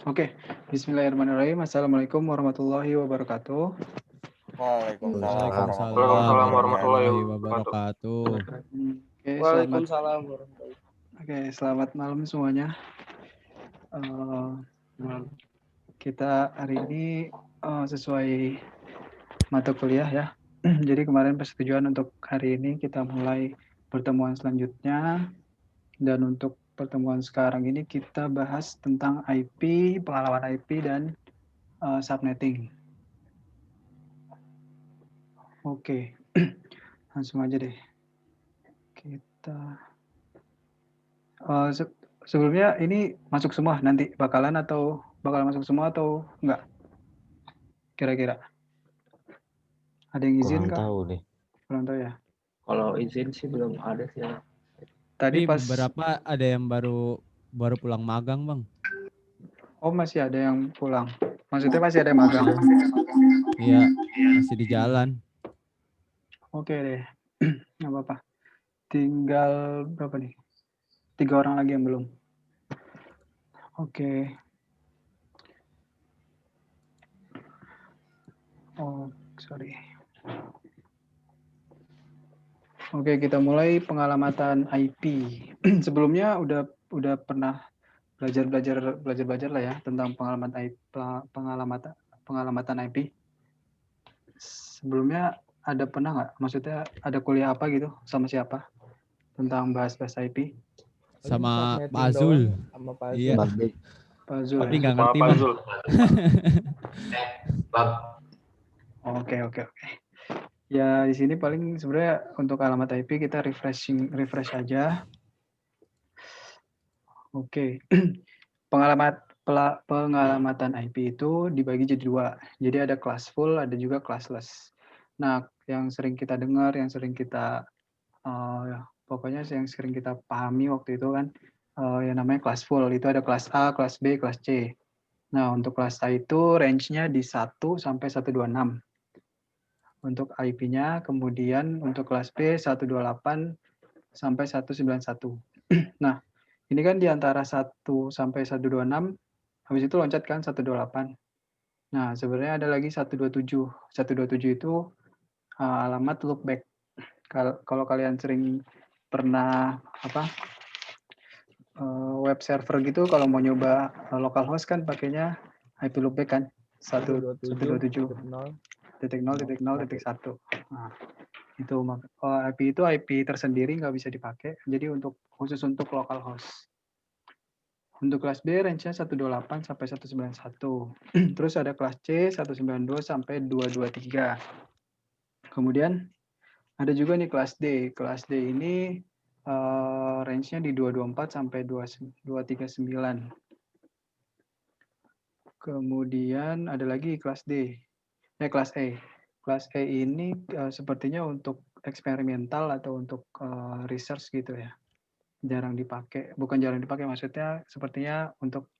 Oke, Bismillahirrahmanirrahim. Assalamualaikum warahmatullahi wabarakatuh. Waalaikumsalam Waalaikumsalam warahmatullahi warahmatullahi wabarakatuh. wabarakatuh. Oke, Waalaikumsalam warahmatullahi selamat malam semuanya. Kita hari ini sesuai mata kuliah ya. Jadi kemarin persetujuan untuk hari ini kita mulai pertemuan selanjutnya. Dan untuk pertemuan sekarang ini kita bahas tentang IP, pengalaman IP dan subnetting. Oke, langsung aja deh. Kita sebelumnya ini masuk semua nanti bakalan masuk semua atau enggak? Kira-kira ada yang izin kah? Kurang tahu ya. Kalau izin sih belum ada sih. Tadi pas beberapa ada yang baru pulang magang, Bang. Oh, masih ada yang pulang. Maksudnya masih ada yang magang. Iya, masih di jalan. Oke deh. Nggak apa-apa. Tinggal berapa nih? 3 orang lagi yang belum. Oke. Oh, sorry. Oke, kita mulai pengalamatan IP. Sebelumnya udah pernah belajar lah ya tentang pengalamatan IP. Sebelumnya ada pernah nggak? Maksudnya ada kuliah apa gitu sama siapa tentang bahas IP? Sama Pak Azul. Sama Pak Iya. Pak Azul. Tapi Ya? nggak ngerti, Bang. Oke. Ya di sini paling sebenarnya untuk alamat IP kita refresh aja. Oke. Pengalamatan IP itu dibagi jadi 2. Jadi ada classful, ada juga classless. Nah, yang sering kita dengar, yang sering kita pokoknya yang sering kita pahami waktu itu kan yang namanya classful. Itu ada kelas A, kelas B, kelas C. Nah, untuk kelas A itu range-nya di 1 sampai 126. Untuk IP-nya, kemudian untuk kelas B 128 sampai 191. Nah, ini kan di antara 1 sampai 126, habis itu loncat kan 128. Nah, sebenarnya ada lagi 127. 127 itu alamat loopback. Kalau kalian sering pernah web server gitu, kalau mau nyoba localhost kan pakainya IP loopback kan 127.0.0.1. Nah, itu IP itu IP tersendiri nggak bisa dipakai. Jadi khusus untuk localhost. Untuk kelas B range-nya 128 sampai 191. Terus ada kelas C 192 sampai 223. Kemudian ada juga nih kelas D. Kelas D ini range-nya di 224 sampai 239. Kemudian ada lagi kelas D. Kelas E. Kelas E ini sepertinya untuk eksperimental atau untuk research gitu ya. Jarang dipakai. Bukan jarang dipakai, maksudnya sepertinya untuk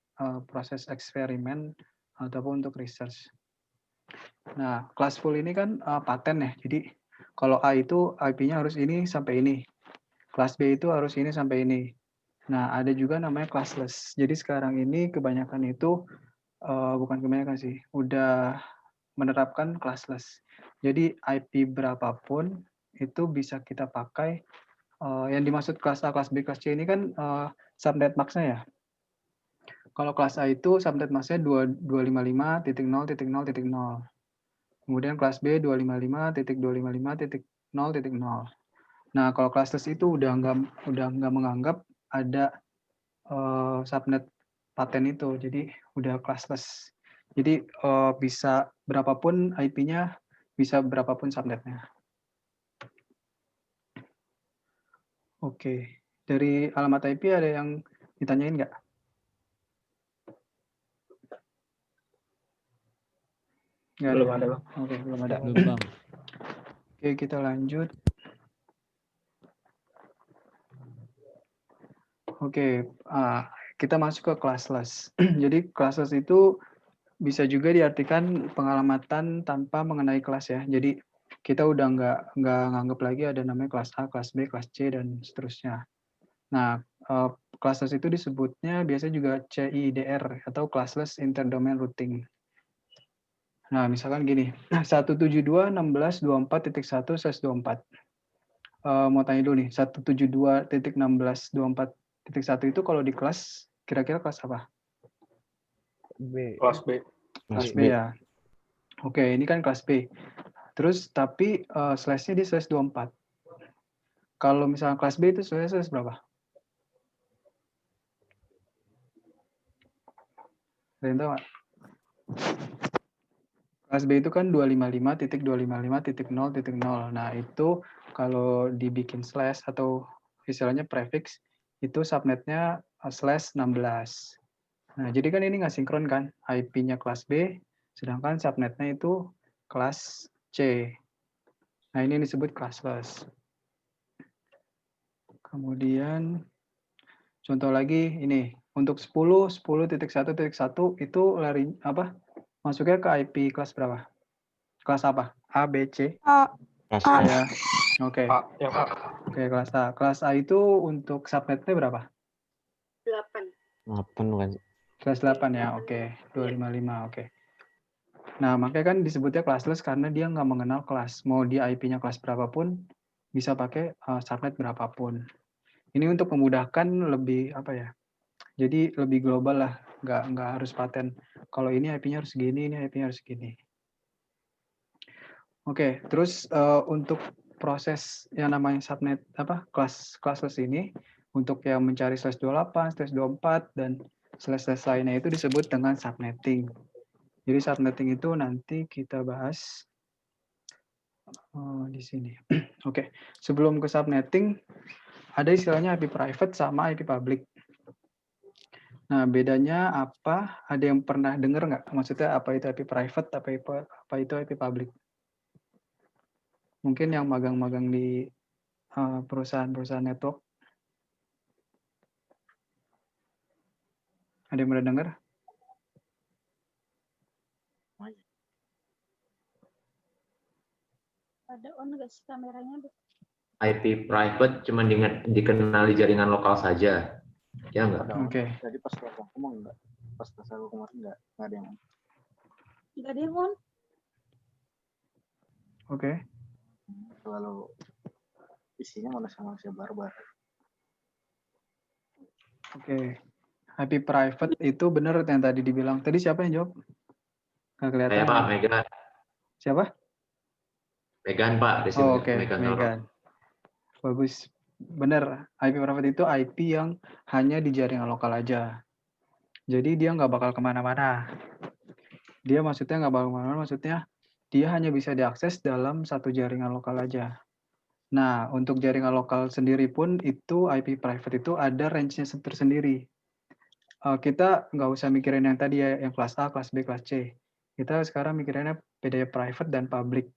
proses eksperimen ataupun untuk research. Nah, kelas full ini kan paten ya. Jadi kalau A itu IP-nya harus ini sampai ini. Kelas B itu harus ini sampai ini. Nah, ada juga namanya classless. Jadi sekarang ini kebanyakan itu bukan kebanyakan sih, udah menerapkan classless. Jadi IP berapapun itu bisa kita pakai. Yang dimaksud kelas A, kelas B, kelas C ini kan subnet max-nya ya. Kalau kelas A itu subnet max-nya 255.0.0.0. Kemudian kelas B 255.255.0.0. Nah, kalau classless itu udah nggak menganggap ada subnet paten itu, jadi udah classless. Jadi bisa berapapun IP-nya, bisa berapapun subnetnya. Oke, dari alamat IP ada yang ditanyain nggak? Belum ada, Bang. Oke, belum ada. Belum, Bang. Oke, kita lanjut. Oke, kita masuk ke classless. Jadi classless itu bisa juga diartikan pengalamatan tanpa mengenai kelas ya. Jadi kita udah nggak nganggap lagi ada namanya kelas A, kelas B, kelas C dan seterusnya. Nah, classless itu disebutnya biasanya juga CIDR atau classless interdomain routing. Nah, misalkan gini, 172.16.24.1/24. Mau tanya dulu nih, 172.16.24.1 itu kalau di kelas, kira-kira kelas apa? B. Kelas B. Kelas B ya. Oke, ini kan kelas B. Terus tapi slash-nya di slash 24. Kalau misalnya kelas B itu slash berapa? Ada yang tahu nggak? Kelas B itu kan 255.255.0.0. Nah, itu kalau dibikin slash atau istilahnya prefix, itu subnetnya slash 16. Nah, jadi kan ini nggak sinkron kan? IP-nya kelas B, sedangkan subnetnya itu kelas C. Nah, ini disebut classless. Kemudian, contoh lagi ini, untuk 10.10.1.1 itu lari apa? Masuknya ke IP kelas berapa? Kelas apa? A, B, C? A. Kelas A. A. Ya. Oke. Yang A. Oke, kelas A. Kelas A itu untuk subnetnya berapa? 8. 8 bukan? Kelas 8 ya, oke. 255, oke. Nah, makanya kan disebutnya classless karena dia nggak mengenal kelas. Mau dia IP-nya kelas berapapun, bisa pakai subnet berapapun. Ini untuk memudahkan lebih, apa ya, jadi lebih global lah. Nggak harus paten. Kalau ini IP-nya harus segini, ini IP-nya harus segini. Oke, terus untuk proses yang namanya subnet, classless ini, untuk yang mencari slash 28, slash 24, dan slash lainnya itu disebut dengan subnetting. Jadi subnetting itu nanti kita bahas di sini. Oke, sebelum ke subnetting, ada istilahnya IP private sama IP public. Nah, bedanya apa? Ada yang pernah dengar nggak? Maksudnya apa itu IP private, apa itu IP public? Mungkin yang magang-magang di perusahaan-perusahaan network. Ada yang pernah dengar? Ada on nggak sih kameranya? IP private cuma dikenal di jaringan lokal saja. Ya enggak? Oke. Jadi pas kelas aku mah enggak. Pas kelas aku kemarin enggak ada yang. Nggak ada yang on. Oke. Kalau isinya manusia barbar. Oke. IP private itu benar yang tadi dibilang. Tadi siapa yang jawab? Nggak kelihatan. Saya Pak, Megan. Siapa? Megan Pak, di sini Oh, oke, Megan. Bagus. Benar, IP private itu IP yang hanya di jaringan lokal aja. Jadi dia nggak bakal kemana-mana. Dia maksudnya nggak bakal kemana-mana, maksudnya dia hanya bisa diakses dalam satu jaringan lokal aja. Nah, untuk jaringan lokal sendiri pun itu IP private itu ada range-nya tersendiri. Kita nggak usah mikirin yang tadi ya, yang kelas A, kelas B, kelas C. Kita sekarang mikirinnya bedanya private dan public.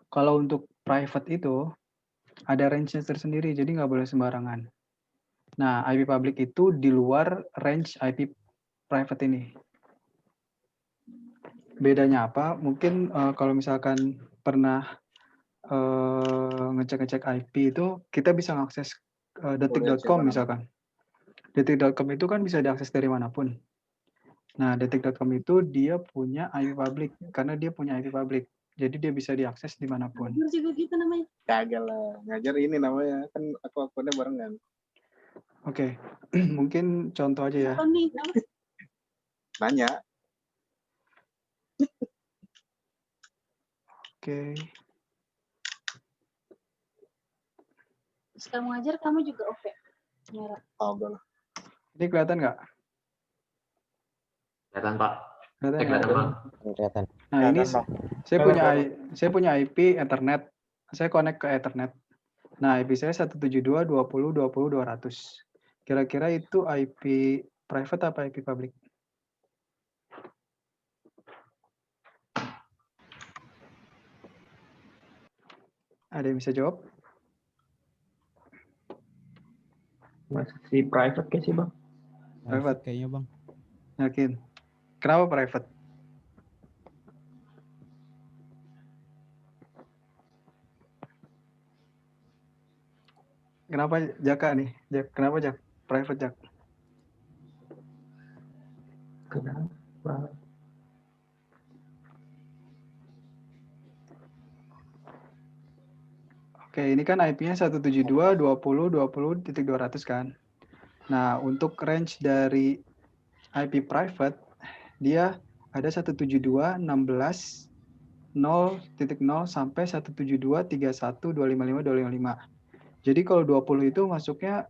Kalau untuk private itu, ada range-nya tersendiri, jadi nggak boleh sembarangan. Nah, IP public itu di luar range IP private ini. Bedanya apa? Mungkin kalau misalkan pernah ngecek-ngecek IP itu, kita bisa mengakses detik.com misalkan. Detik.com itu kan bisa diakses dari manapun. Nah, detik.com itu dia punya IP public, karena dia punya IP public. Jadi dia bisa diakses dimanapun. Ngajar juga gitu namanya. Kagak lah. Ngajar ini namanya. Kan aku akunnya barengan. Oke. Mungkin contoh aja ya. Apa nih? Apa? Nanya. Oke. Terus kamu ngajar, kamu juga oke. Merah. Oh, enggak lah. Ini kelihatan nggak? Kelihatan Pak. Kelihatan nggak? Kelihatan Bang. Kelihatan. Nah, ini Kelihatan, Bang. saya punya IP Ethernet. Saya connect ke Ethernet. Nah, IP saya 172.20.20.200. Kira-kira itu IP private apa IP public? Ada yang bisa jawab? Masih private kayak sih Bang. Private. Kayaknya Bang. Yakin? Kenapa private? Kenapa Jaka nih? Kenapa Jak? private, Jak? Kenapa? Oke, ini kan IP-nya 172.20.20.200 kan. Nah, untuk range dari IP private, dia ada 172.16.0.0 sampai 172.31.255.255. Jadi kalau 20 itu masuknya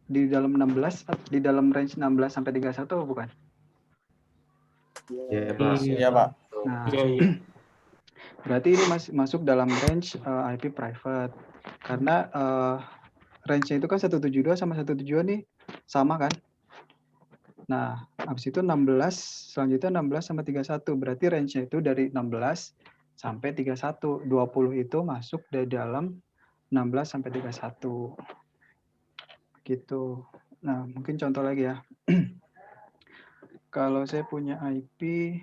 di dalam 16, di dalam range 16 sampai 31 bukan? Iya, Pak. Iya, Pak. Nah, Iya. berarti ini masuk dalam range IP private. Karena range-nya itu kan 172 sama 172 nih sama kan? Nah, habis itu 16, selanjutnya 16 sama 31. Berarti range-nya itu dari 16 sampai 31. 20 itu masuk dari dalam 16 sampai 31. Gitu. Nah, mungkin contoh lagi ya. Kalau saya punya IP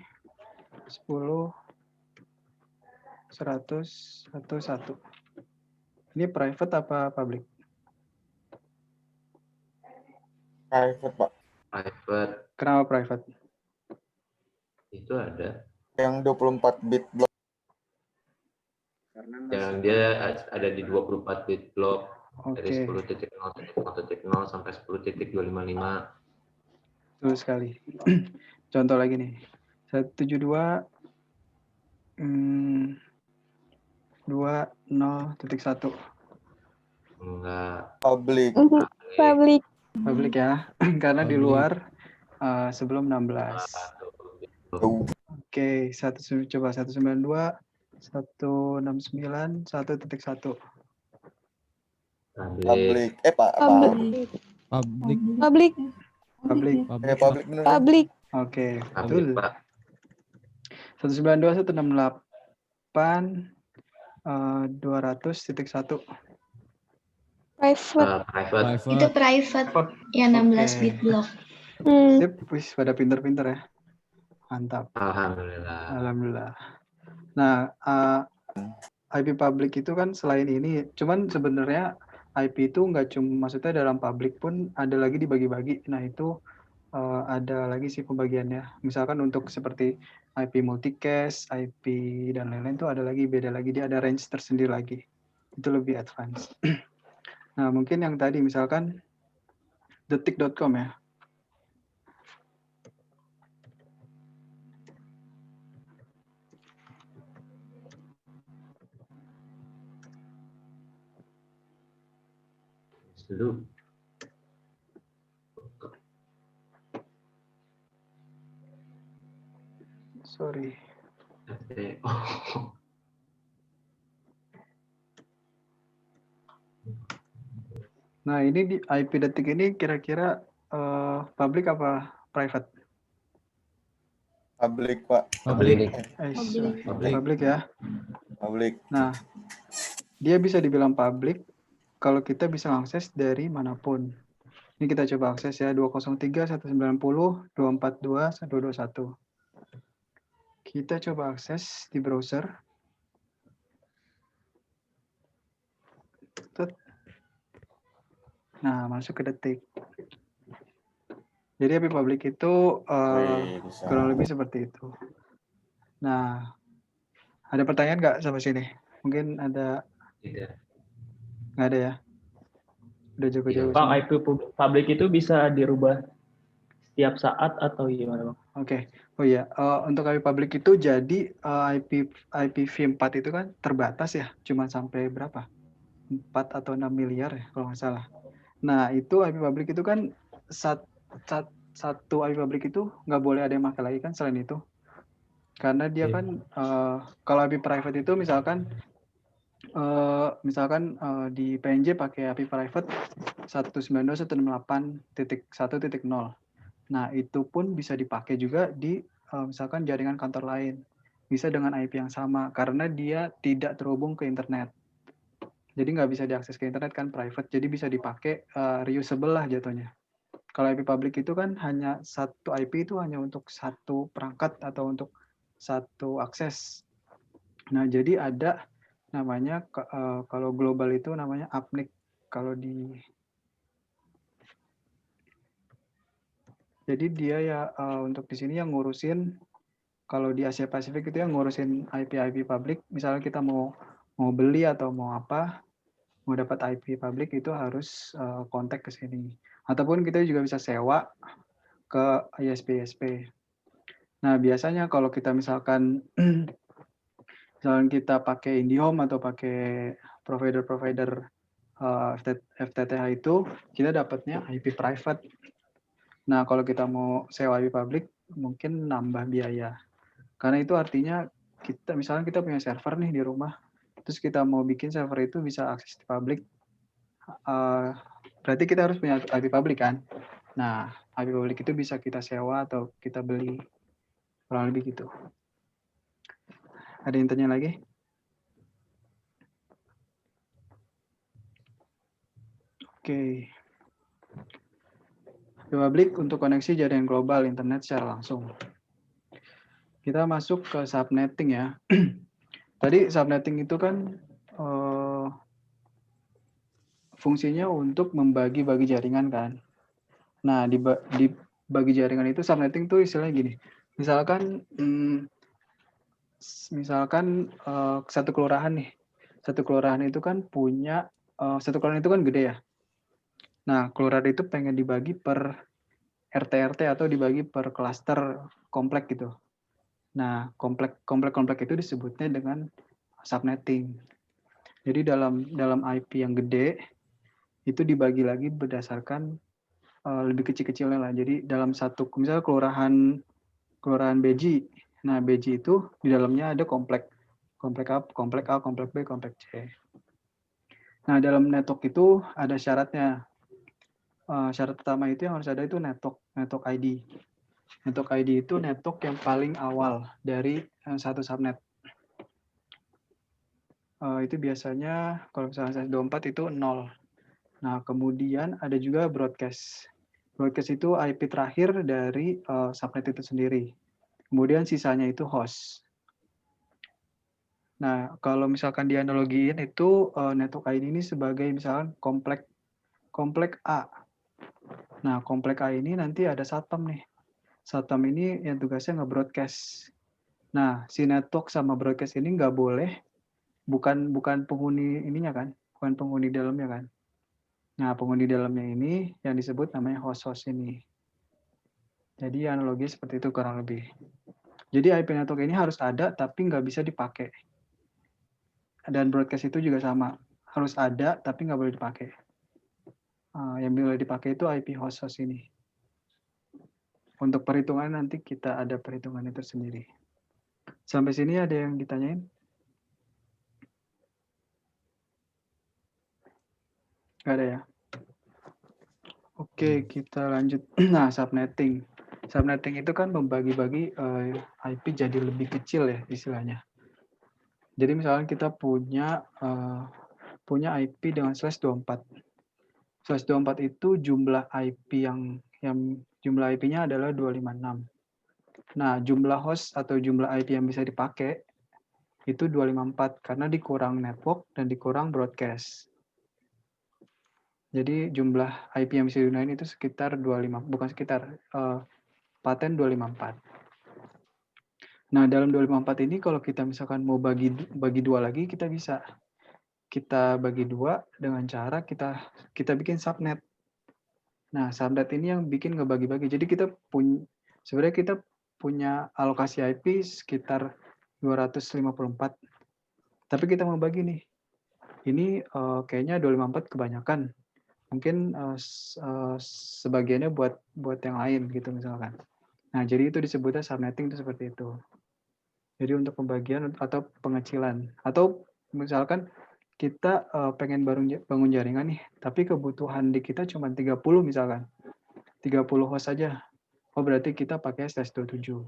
10 100 11. Ini private apa public? Private, Pak. Private Kenapa private? itu ada. Yang 24 bit block. Karena Yang masih dia ada di 24 bit block dari Oke, 10.0.0 sampai 10.255. betul sekali. Contoh lagi nih. 172 20.1. Enggak. Public. Public. Public ya. Karena di Public. luar sebelum 16. Oke, coba 192 169 1.1. Public. Pak. Public. Public. Public. Public. Public. Public bener. Public. Oke, Public, betul. Pak. 192 168 200.1. Private. Private. Itu Private. private. Ya 16 Oke. bit block. Sip, wis pada pinter-pinter ya. Mantap. Alhamdulillah. Alhamdulillah. Nah, IP public itu kan selain ini, cuman sebenarnya IP itu nggak cuma, maksudnya dalam public pun ada lagi dibagi-bagi. Nah, itu ada lagi sih pembagiannya. Misalkan untuk seperti IP multicast, IP dan lain-lain itu ada lagi, beda lagi. Dia ada range tersendiri lagi. Itu lebih advance. Nah, mungkin yang tadi misalkan detik.com ya. Dulu. Sorry. Oh. Nah, ini di IP detik ini kira-kira public apa private? Public, Pak. Public. Public ya. Public. Nah, dia bisa dibilang public kalau kita bisa akses dari manapun. Ini kita coba akses ya, 203, 190, 242, 121. Kita coba akses di browser. Nah, masuk ke detik. Jadi IP public itu kurang lebih seperti itu. Nah, ada pertanyaan nggak sampai sini? Mungkin ada? Tidak. Nggak ada ya? Udah jago-jago Bang, semua. IP public itu bisa dirubah setiap saat atau gimana, Bang? Oke. Oh iya, untuk IP public itu jadi IPv4 itu kan terbatas ya, cuma sampai berapa? 4 atau 6 miliar ya kalau nggak salah. Nah, itu IP public itu kan satu IP public itu nggak boleh ada yang pakai lagi kan selain itu. Karena dia kan kalau IP private itu misalkan di PNJ pakai IP private 192.168.1.0. Nah, itu pun bisa dipakai juga di misalkan jaringan kantor lain. Bisa dengan IP yang sama karena dia tidak terhubung ke internet. Jadi nggak bisa diakses ke internet kan private. Jadi bisa dipakai reusable lah jatuhnya. Kalau IP public itu kan hanya satu IP itu hanya untuk satu perangkat atau untuk satu akses. Nah, jadi ada namanya kalau global itu namanya APNIC. Kalau di Jadi dia ya untuk di sini yang ngurusin, kalau di Asia Pasifik itu yang ngurusin IP publik. Misalnya kita mau beli atau mau apa, mau dapat IP publik itu harus kontak ke sini. Ataupun kita juga bisa sewa ke ISP. Nah, biasanya kalau kita misalkan kita pakai IndiHome atau pakai provider-provider FTTH itu, kita dapatnya IP private. Nah, kalau kita mau sewa IP publik, mungkin nambah biaya. Karena itu artinya misalnya kita punya server nih di rumah, terus kita mau bikin server itu bisa akses di publik, berarti kita harus punya IP publik kan. Nah, IP publik itu bisa kita sewa atau kita beli, kurang lebih gitu. Ada yang tanya lagi? Oke. Publik untuk koneksi jaringan global internet secara langsung. Kita masuk ke subnetting ya. Tadi subnetting itu kan fungsinya untuk membagi-bagi jaringan kan. Nah, di bagi jaringan itu subnetting tuh istilahnya gini. Misalkan satu kelurahan nih. Satu kelurahan itu kan punya satu kelurahan itu kan gede ya. Nah, kelurahan itu pengen dibagi per RT atau dibagi per klaster komplek gitu. Nah, komplek itu disebutnya dengan subnetting. Jadi dalam IP yang gede itu dibagi lagi berdasarkan lebih kecil-kecilnya lah. Jadi dalam satu misalnya kelurahan Beji. Nah, Beji itu di dalamnya ada komplek A, komplek B, komplek C. Nah, dalam network itu ada syaratnya. Syarat pertama itu yang harus ada itu network ID. Network ID itu network yang paling awal dari satu subnet. Itu biasanya kalau misalnya 24 itu 0. Nah, kemudian ada juga broadcast. Broadcast itu IP terakhir dari subnet itu sendiri. Kemudian sisanya itu host. Nah, kalau misalkan dianalogiin itu network ID ini sebagai misalkan komplek A. Nah, komplek A ini nanti ada satpam nih. Satpam ini yang tugasnya nge-broadcast. Nah, si network sama broadcast ini nggak boleh, bukan penghuni ininya kan, bukan penghuni dalamnya kan. Nah, penghuni dalamnya ini yang disebut namanya host-host ini. Jadi analogi seperti itu kurang lebih. Jadi IP network ini harus ada tapi nggak bisa dipakai. Dan broadcast itu juga sama, harus ada tapi nggak boleh dipakai. Yang boleh dipakai itu IP host-host ini. Untuk perhitungan nanti kita ada perhitungannya tersendiri. Sampai sini ada yang ditanyain? Nggak ada ya? Oke, kita lanjut. Nah, subnetting. Subnetting itu kan membagi-bagi IP jadi lebih kecil ya istilahnya. Jadi misalnya kita punya IP dengan /24. /24 itu jumlah IP yang jumlah IP-nya adalah 256. Nah, jumlah host atau jumlah IP yang bisa dipakai itu 254 karena dikurang network dan dikurang broadcast. Jadi jumlah IP yang bisa digunakan itu sekitar 25, bukan sekitar, paten 254. Nah, dalam 254 ini kalau kita misalkan mau bagi dua lagi, kita bisa. Kita bagi dua dengan cara kita bikin subnet. Nah, subnet ini yang bikin ngebagi-bagi. Jadi sebenarnya kita punya alokasi IP sekitar 254. Tapi kita mau bagi nih. Ini kayaknya 254 kebanyakan. Mungkin sebagiannya buat yang lain gitu misalkan. Nah, jadi itu disebutnya subnetting itu seperti itu. Jadi untuk pembagian atau pengecilan. Atau misalkan kita pengen bangun jaringan nih, tapi kebutuhan di kita cuma 30 misalkan. 30 host saja. Oh, berarti kita pakai /27.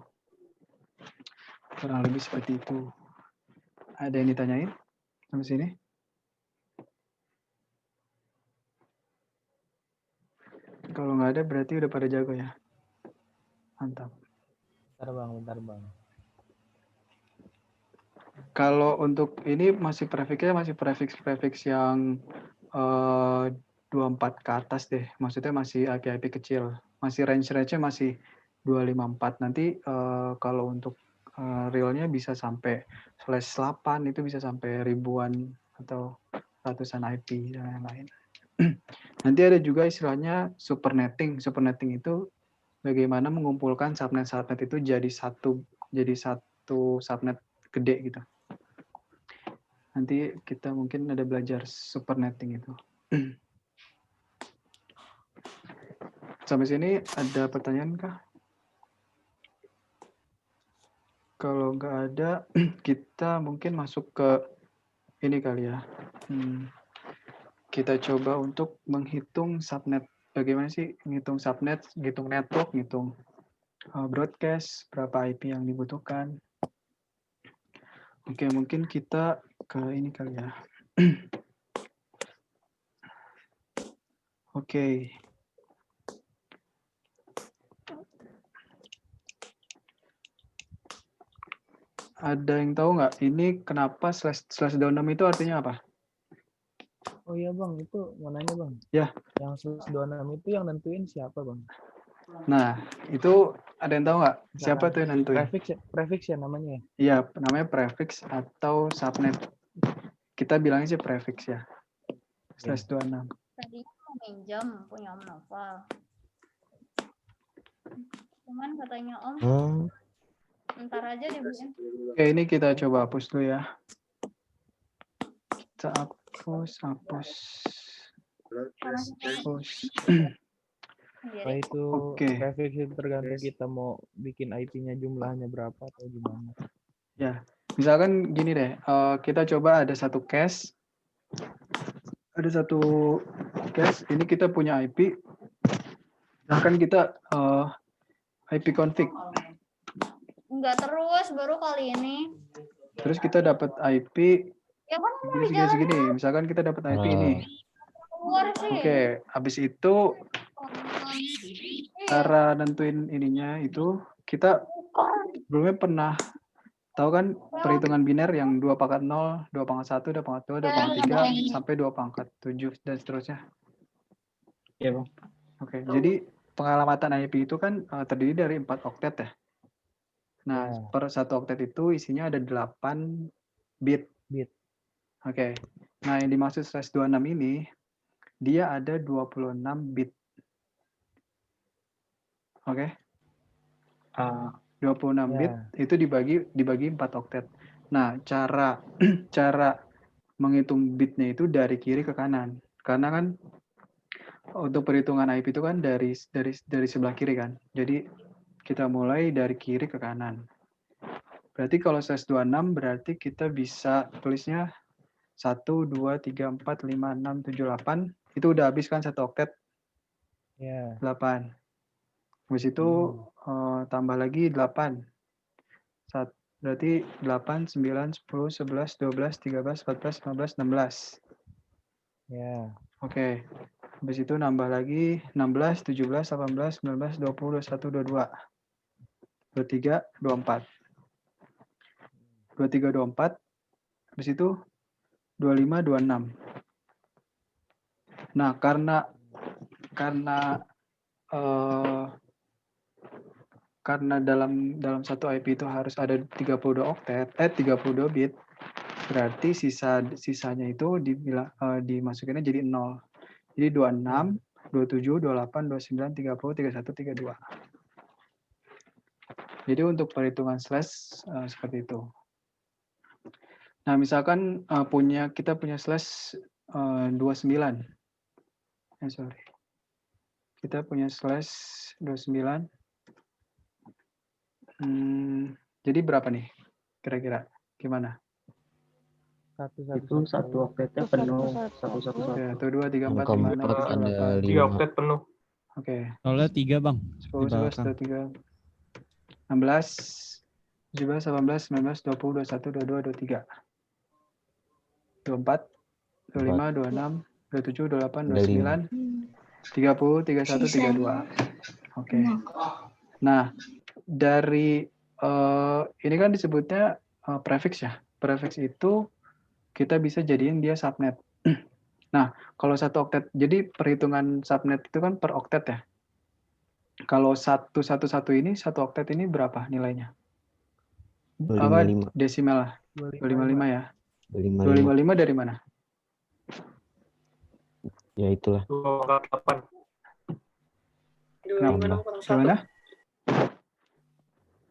Kurang lebih seperti itu. Ada yang ditanyain sampai sini? Kalau nggak ada berarti udah pada jago ya. Mantap. Bentar bang. Kalau untuk ini masih prefix yang 24 ke atas deh. Maksudnya masih IP-IP kecil. masih range-nya masih 254. Nanti kalau untuk realnya bisa sampai /8, itu bisa sampai ribuan atau ratusan IP dan lain-lain. Nanti ada juga istilahnya supernetting. Supernetting itu bagaimana mengumpulkan subnet itu jadi satu subnet gede gitu. Nanti kita mungkin ada belajar supernetting itu. Sampai sini ada pertanyaan kah? Kalau nggak ada, kita mungkin masuk ke ini kali ya. Kita coba untuk menghitung subnet. Bagaimana sih menghitung subnet, ngitung network, ngitung broadcast, berapa IP yang dibutuhkan. Oke, mungkin kita ke ini kali ya. Oke. Ada yang tahu nggak ini kenapa /26 itu artinya apa? Oh iya bang, itu mau nanya bang. Ya. Yang 26 itu yang nentuin siapa bang? Nah, itu ada yang tahu nggak? Siapa tuh yang nentuin? Prefix ya namanya ya? Iya, namanya prefix atau subnet. Kita bilangnya sih prefix ya. /26. Tadinya mau minjam punya Om Novel. Cuman katanya Om, ntar aja dibeliin. Oke, ini kita coba hapus dulu ya. Kita hapus. Apa itu prefix itu tergantung kita mau bikin IP-nya jumlahnya berapa atau gimana? Ya, misalkan gini deh, kita coba ada satu case. Ada satu case, ini kita punya IP. Misalkan kita IP config. Enggak terus, baru kali ini. Terus kita dapat IP Ya kan segini. Misalkan kita dapat IP ini. Oke, habis itu cara nentuin ininya itu kita sebelumnya pernah tahu kan perhitungan biner yang 2 pangkat 0, 2 pangkat 1, 2 pangkat 2, 2 pangkat 3 sampai 2 pangkat 7 dan seterusnya. Iya bang. Oke, jadi pengalamatan IP itu kan terdiri dari 4 oktet ya. Nah, per 1 oktet itu isinya ada 8 bit. Oke. Nah, yang dimaksud /26 ini dia ada 26 bit. Oke. 26 bit itu dibagi 4 oktet. Nah, cara menghitung bitnya itu dari kiri ke kanan. Karena kan untuk perhitungan IP itu kan dari sebelah kiri kan. Jadi kita mulai dari kiri ke kanan. Berarti kalau /26 berarti kita bisa tulisnya 1, 2, 3, 4, 5, 6, 7, 8. Itu udah habis kan 1 oktet? 8. Habis itu tambah lagi 8. Berarti 8, 9, 10, 11, 12, 13, 14, 15, 16. Oke. Habis itu nambah lagi 16, 17, 18, 19, 20, 21, 22. 23, 24. 23, 24. Habis itu 25, 26. Nah, karena dalam satu IP itu harus ada 32 oktet, 32 bit, berarti sisanya itu dimasukinnya jadi 0. Jadi 26, 27, 28, 29, 30, 31, 32. Jadi untuk perhitungan slash seperti itu. Nah, misalkan kita punya slash 29. Sorry. Kita punya slash 29. Jadi berapa nih? Kira-kira gimana? Itu 1 oktetnya penuh. 1, 1, 2, 3, 4, 5, 6, 7, 8. 3 oktet penuh. Oke. Soalnya 3 bang. 10, 11, 12, 13, 16, 17, 18, 19, 20, 21, 22, 23. 24, 25, 26, 27, 28, 29, 30, 31, 32. Oke. Nah, dari ini kan disebutnya prefix ya. Prefix itu kita bisa jadiin dia subnet. Nah, kalau 1 oktet, jadi perhitungan subnet itu kan per oktet ya. Kalau 111 ini, 1 oktet ini berapa nilainya? 255. Desimal lah. 255 ya. 255. 255 dari mana? Ya itulah. 2,8. Kenapa? Gimana?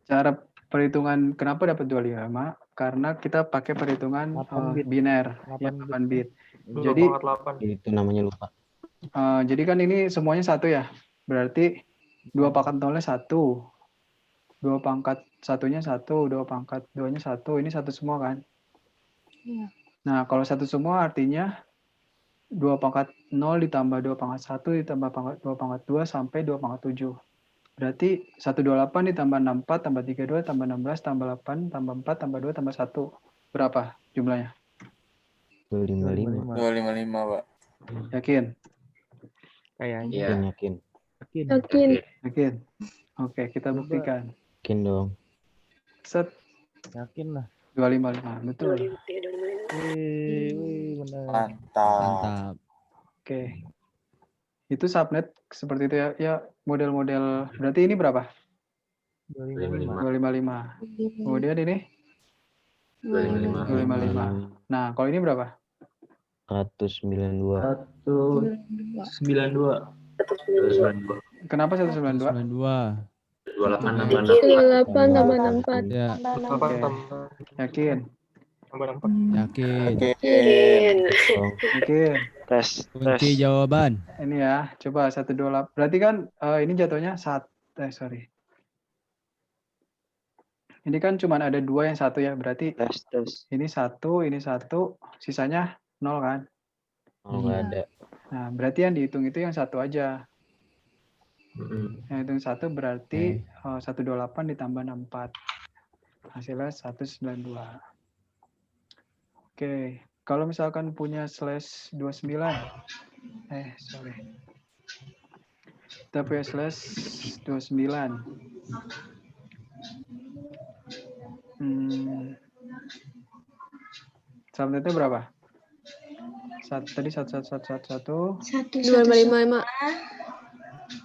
Cara perhitungan kenapa dapat 255? Karena kita pakai perhitungan 8 bit. biner, 8 ya, 8 bit. Jadi 2,8. Itu namanya lupa. jadi kan ini semuanya 1 ya. Berarti 2 pangkat 0-nya 1. 2 pangkat 1-nya 1, 2 pangkat 2-nya 1. Ini 1 semua kan? Iya. Nah, kalau 1 semua artinya 2 pangkat 0 ditambah 2 pangkat 1 ditambah 2 pangkat 2 sampai 2 pangkat 7. Berarti 128 ditambah 64 tambah 32 tambah 16 tambah 8 tambah 4 tambah 2 tambah 1. Berapa jumlahnya? 255. 255, Pak. Yakin? Kayaknya. Iya. Yakin. Yakin. Yakin? Oke, kita Coba. buktikan. Yakin dong. Set Yakin lah. 255. Betul. Wih, benar. Mantap. Mantap. Oke. Itu subnet seperti itu ya. Ya, model-model. Berarti ini berapa? 255. 255. Kemudian ini 255. 255. Nah, kalau ini berapa? 192. 192. 292. Kenapa 192? 92. 28 tambah 28 64. tambah 64. Ya, 8 Oke. tambah Yakin? 4. yakin. Yakin. Yakin. Kunci jawaban. Ini ya, coba 128. Berarti kan ini jatuhnya sorry. Ini kan cuma ada 2 yang 1 ya, berarti ini 1, sisanya 0 kan? Oh, nggak ada. Nah, berarti yang dihitung itu yang 1 aja. Yang hitung 1 berarti 128 ditambah 64. Hasilnya 192. Oke, kalau misalkan punya slash 29. Sorry. Kita punya slash 29. Subnetnya berapa? Tadi 1111. 255.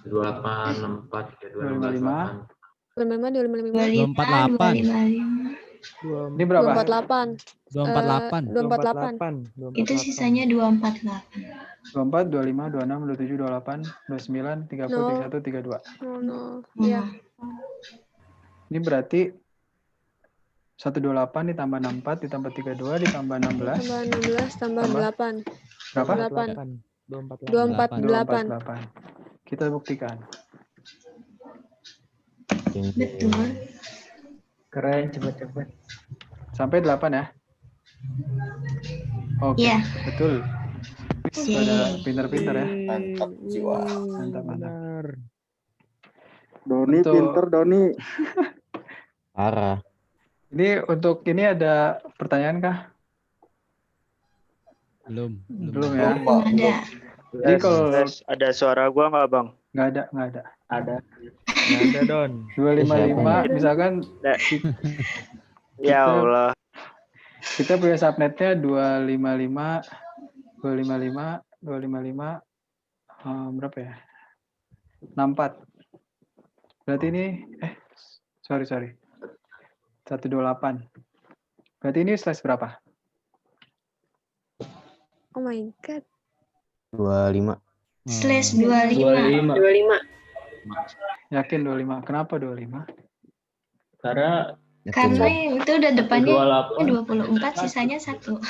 28, 64, 255. 248. Ini berapa? 248. 248. Itu sisanya 248. 24, 25, 26, 27, 28, 29, 30, 31, 32. Iya. Ini berarti 128 ditambah 64 ditambah 32 ditambah 16. Tambah 16 tambah 8. Berapa? 248. 248. Kita buktikan. Betul. Keren, cepet-cepet. Sampai 8 ya? Oke, Iya. betul. Pada pinter-pinter ya. Mantap jiwa. Mantap. Benar. Doni Untuk- pinter Doni. Parah. Ini untuk ini ada pertanyaan kah? Belum. Belum ya? Belum, Pak. Ada. Jadi kalau Ada suara gua nggak, Bang? nggak ada. Ada. Nggak ada, Don. 255 misalkan Ya Allah. kita punya subnetnya 255 berapa ya? 64. Berarti ini sorry. 128. Berarti ini slash berapa? Oh my god. 25. Slash 25. 25. Yakin 25. Kenapa 25? Karena Karena itu udah depannya 28. 24, sisanya 1.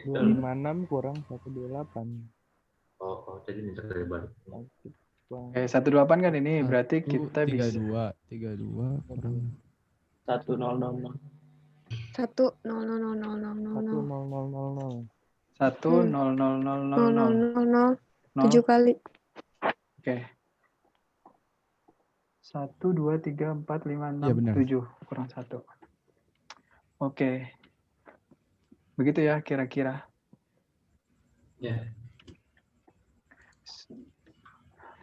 256 kurang 128. Oh, jadi minta dari balik. Oke, 128 kan ini berarti kita bisa 32 kurang 1000. 1 0 0 0 0 0 0 7 kali. Oke. 1, 2, 3, 4, 5, 6, Iya, benar. 7 kurang 1. Oke. Begitu ya kira-kira. Ya.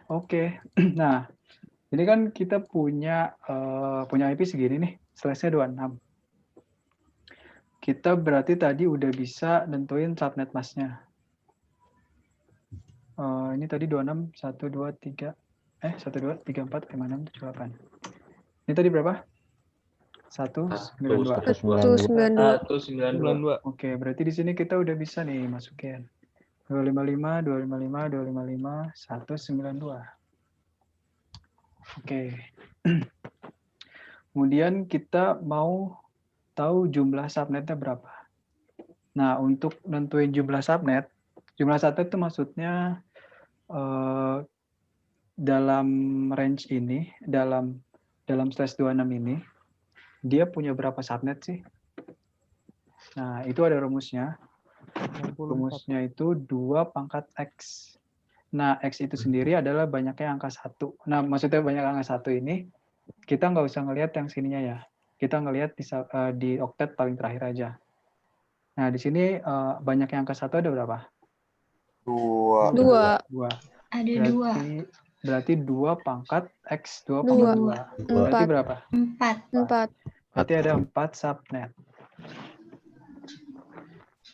Oke. Nah, ini kan kita punya IP segini nih, slash-nya 26. Kita berarti tadi udah bisa nentuin subnet mask-nya. Ini tadi 26, 1, 2, 3. 12, 3, 4, 5, 6, 7, 8. Ini tadi berapa? 192. 192. Oke, berarti di sini kita udah bisa nih masukin 255, 255, 255, 192. Oke. Kemudian kita mau tahu jumlah subnetnya berapa. Nah, untuk nentuin jumlah subnet itu maksudnya dalam range ini, dalam /26 ini, dia punya berapa subnet sih? Nah, itu ada rumusnya. Rumusnya itu 2 pangkat X. Nah, X itu sendiri adalah banyaknya angka 1. Nah, maksudnya banyak angka 1 ini, kita nggak usah ngelihat yang sininya ya. Kita ngelihat di oktet paling terakhir aja. Nah, di sini banyaknya angka 1 ada berapa? 2. 2. Ada 2. Berarti 2 pangkat X, 2 pangkat 2. Berarti berapa? 4. Berarti ada 4 subnet.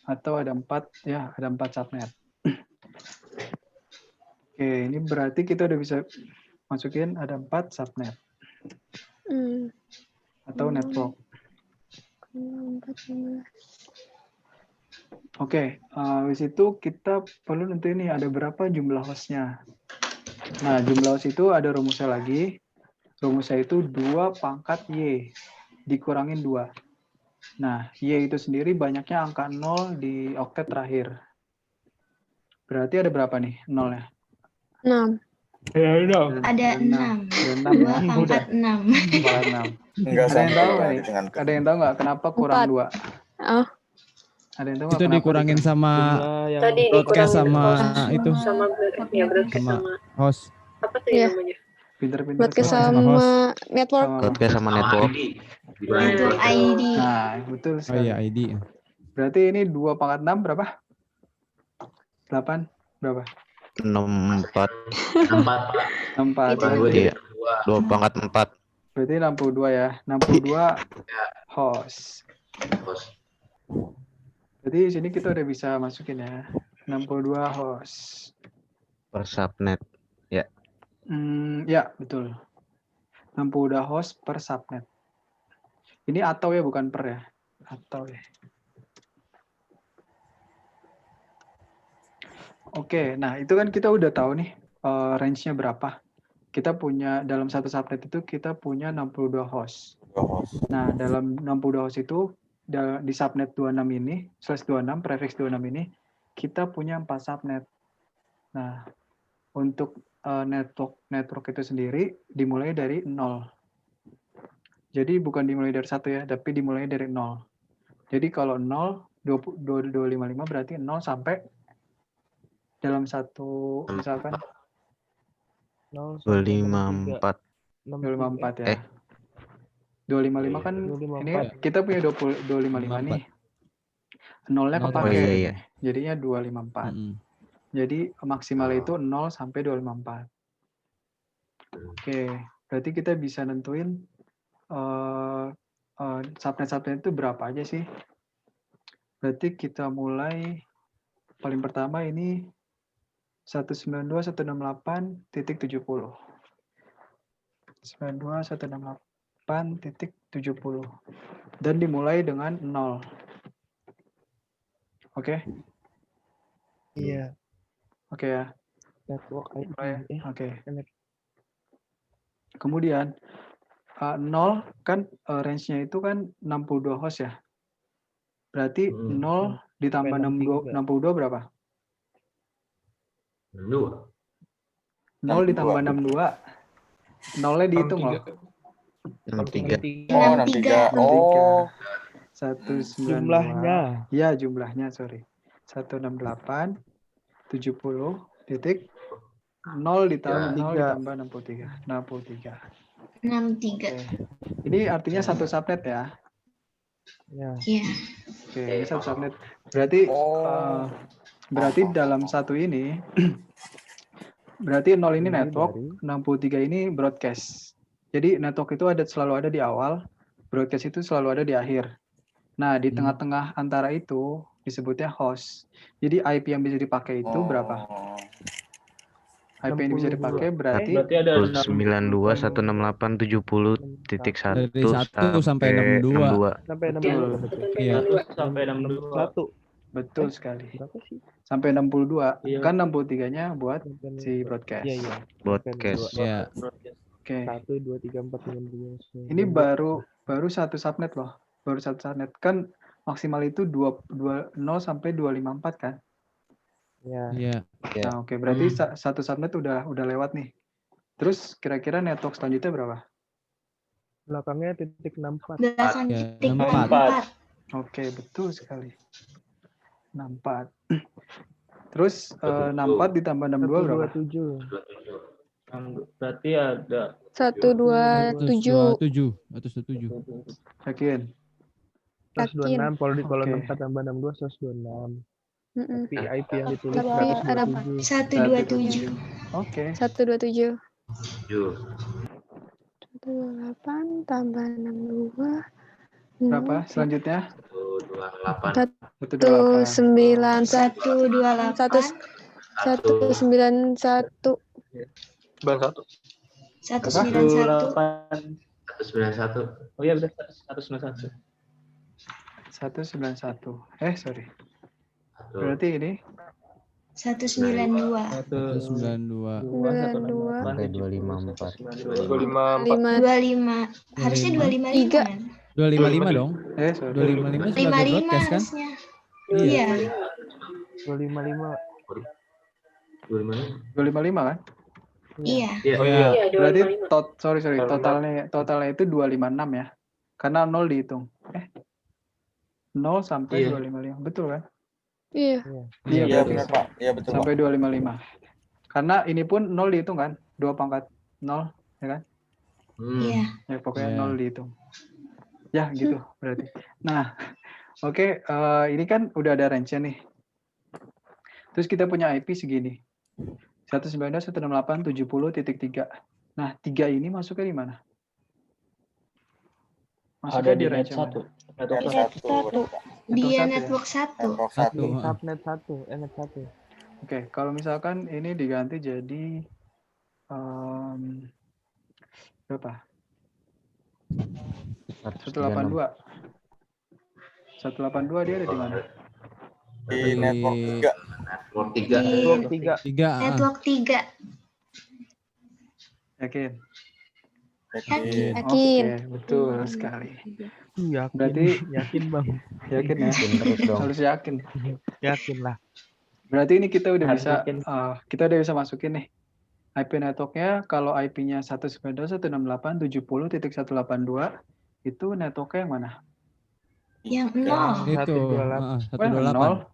Atau ada 4 subnet. Oke, ini berarti kita udah bisa masukin ada 4 subnet. Atau network. Oke, habis itu kita perlu nentuin nih ada berapa jumlah hostnya. Nah, jumlah host itu ada rumusnya lagi. Rumusnya itu 2 pangkat Y dikurangin 2. Nah, Y itu sendiri banyaknya angka 0 di oktet terakhir. Berarti ada berapa nih nolnya? 6. Ada 6. 2 pangkat 6. Pangkat 6. Enggak Ada yang tahu sampai nggak? ditengankan. Ada yang tahu nggak kenapa kurang 2? Oh, Ada yang tahu Itu nggak kenapa dikurangin sama Tadi broadcast sama itu Sama broadcast sama sama host. apa tuh Iya. ya namanya? pinter-pinter broadcast sama sama host. network. Broadcast sama network. Network ID. Nah, betul Oh sekali. iya ID. Berarti ini 2 pangkat 6 berapa? 8 berapa? 64. 4. 4. Iya. 2 pangkat 4. Berarti 62 ya. 62 host. Berarti di sini kita udah bisa masukin ya. 62 host. Per subnet. Ya, betul. 62 host per subnet. Ini atau ya, bukan per ya. Atau ya. Oke, nah itu kan kita udah tahu nih range-nya berapa. Kita punya dalam satu subnet itu kita punya 62 host. Nah, dalam 62 host itu di subnet 26 ini, /26, prefix 26 ini, kita punya 4 subnet. Nah, untuk network itu sendiri dimulai dari 0. Jadi bukan dimulai dari 1 ya, tapi dimulai dari 0. Jadi kalau 0, 255 berarti 0 sampai dalam satu misalkan 254. 254 ya. 255 kan 254. ini kita punya 255 nih. Nolnya Nol kepake. Oh iya. Jadinya 254. Jadi maksimal itu 0 sampai 254. Oke, berarti kita bisa nentuin subnet-subnet itu berapa aja sih? Berarti kita mulai paling pertama ini 192.168.70. 192.168.70. Dan dimulai dengan 0. Oke? Iya. Oke ya. Network ID. Oke. Kemudian 0 kan range-nya itu kan 62 host ya. Berarti 0 ditambah 62 berapa? 2. 0 ditambah 62. 0-nya dihitung loh. 63. Oh, 63. Oh. 192. Jumlahnya. Ya, jumlahnya, sorry. 168 70 titik 0 ditambah 63. 63. Ini artinya satu subnet ya. Ya. Iya. Oke, ini satu subnet. Berarti berarti dalam satu ini berarti 0 ini network, 63 ini broadcast. Jadi network itu selalu ada di awal, broadcast itu selalu ada di akhir. Nah, di tengah-tengah antara itu disebutnya host. Jadi IP yang bisa dipakai itu berapa? IP ini bisa dipakai berarti Berarti ada 92 168 70 titik Dari 1 1 sampai 62. Sampai Betul. 62. Iya. sampai 62. 1. betul sekali. Berapa sih? Sampai 62. Iya. Kan 63-nya buat Sampai si broadcast. Iya, iya. Broadcast. Iya. Oke. 1 2 3 4 5 6 Ini baru satu subnet loh. Baru satu subnet. Kan maksimal itu 0 sampai 254 kan? Ya. Iya. Nah, oke, berarti satu subnet udah lewat nih. Terus kira-kira network selanjutnya berapa? Belakangnya titik 64. Belakang Ya, titik 64. 64. Oke, betul sekali. 64. Terus 64 ditambah 62 berapa? 127. Berarti ada 127. 127. 127. Yakin? 126 kalau di kalau Oke. 64 tambah 62 126. Mm-mm. Tapi IP yang ditulis Tapi ada 127. 127. Oke. 127. 7. 128 tambah 62. Berapa selanjutnya? 128. 128. 198. 191. 191. 191. Oh iya benar 191. 191. Sorry. Berarti ini 192. 192. 92. Sampai 254. 25. Harusnya 255 kan? 255 dong. sorry. 255 sebagai 55 broadcast kan? harusnya. Iya. Iya. 255. 255 kan? Iya. Oh iya. Berarti totalnya itu 256 ya. Karena 0 dihitung. 0 sampai Iya. 255. Betul kan? Iya. Iya, Iya berarti benar Pak. Iya betul Pak. sampai 255. Karena ini pun 0 dihitung kan? 2 pangkat 0, ya kan? Iya. Ya pokoknya Iya. 0 dihitung. Ya gitu berarti. Nah, oke, ini kan udah ada range-nya nih. Terus kita punya IP segini. 192.168.70.3. Nah, 3 ini masuknya di mana? Masuknya Ada di net range yang 1. mana? Network Net 1. 1. Dia Network satu ya? network 1. Network Satu. 1. Subnet 1, net 1. Oke, kalau misalkan ini diganti jadi berapa? 182. 182 dia ada di mana? Di network 3. Network 3. Network 3. 3. Network 3. Yakin? Yakin. Yakin. Oke, betul sekali. Yakin. Berarti Yakin Bang. yakin ya? Terus dong. Harus yakin. Yakin lah. Berarti ini kita udah Harus bisa yakin. kita udah bisa masukin nih. IP networknya kalau IP-nya 192.168.70.182 itu networknya yang mana? Yang 0. Itu. 128. 128.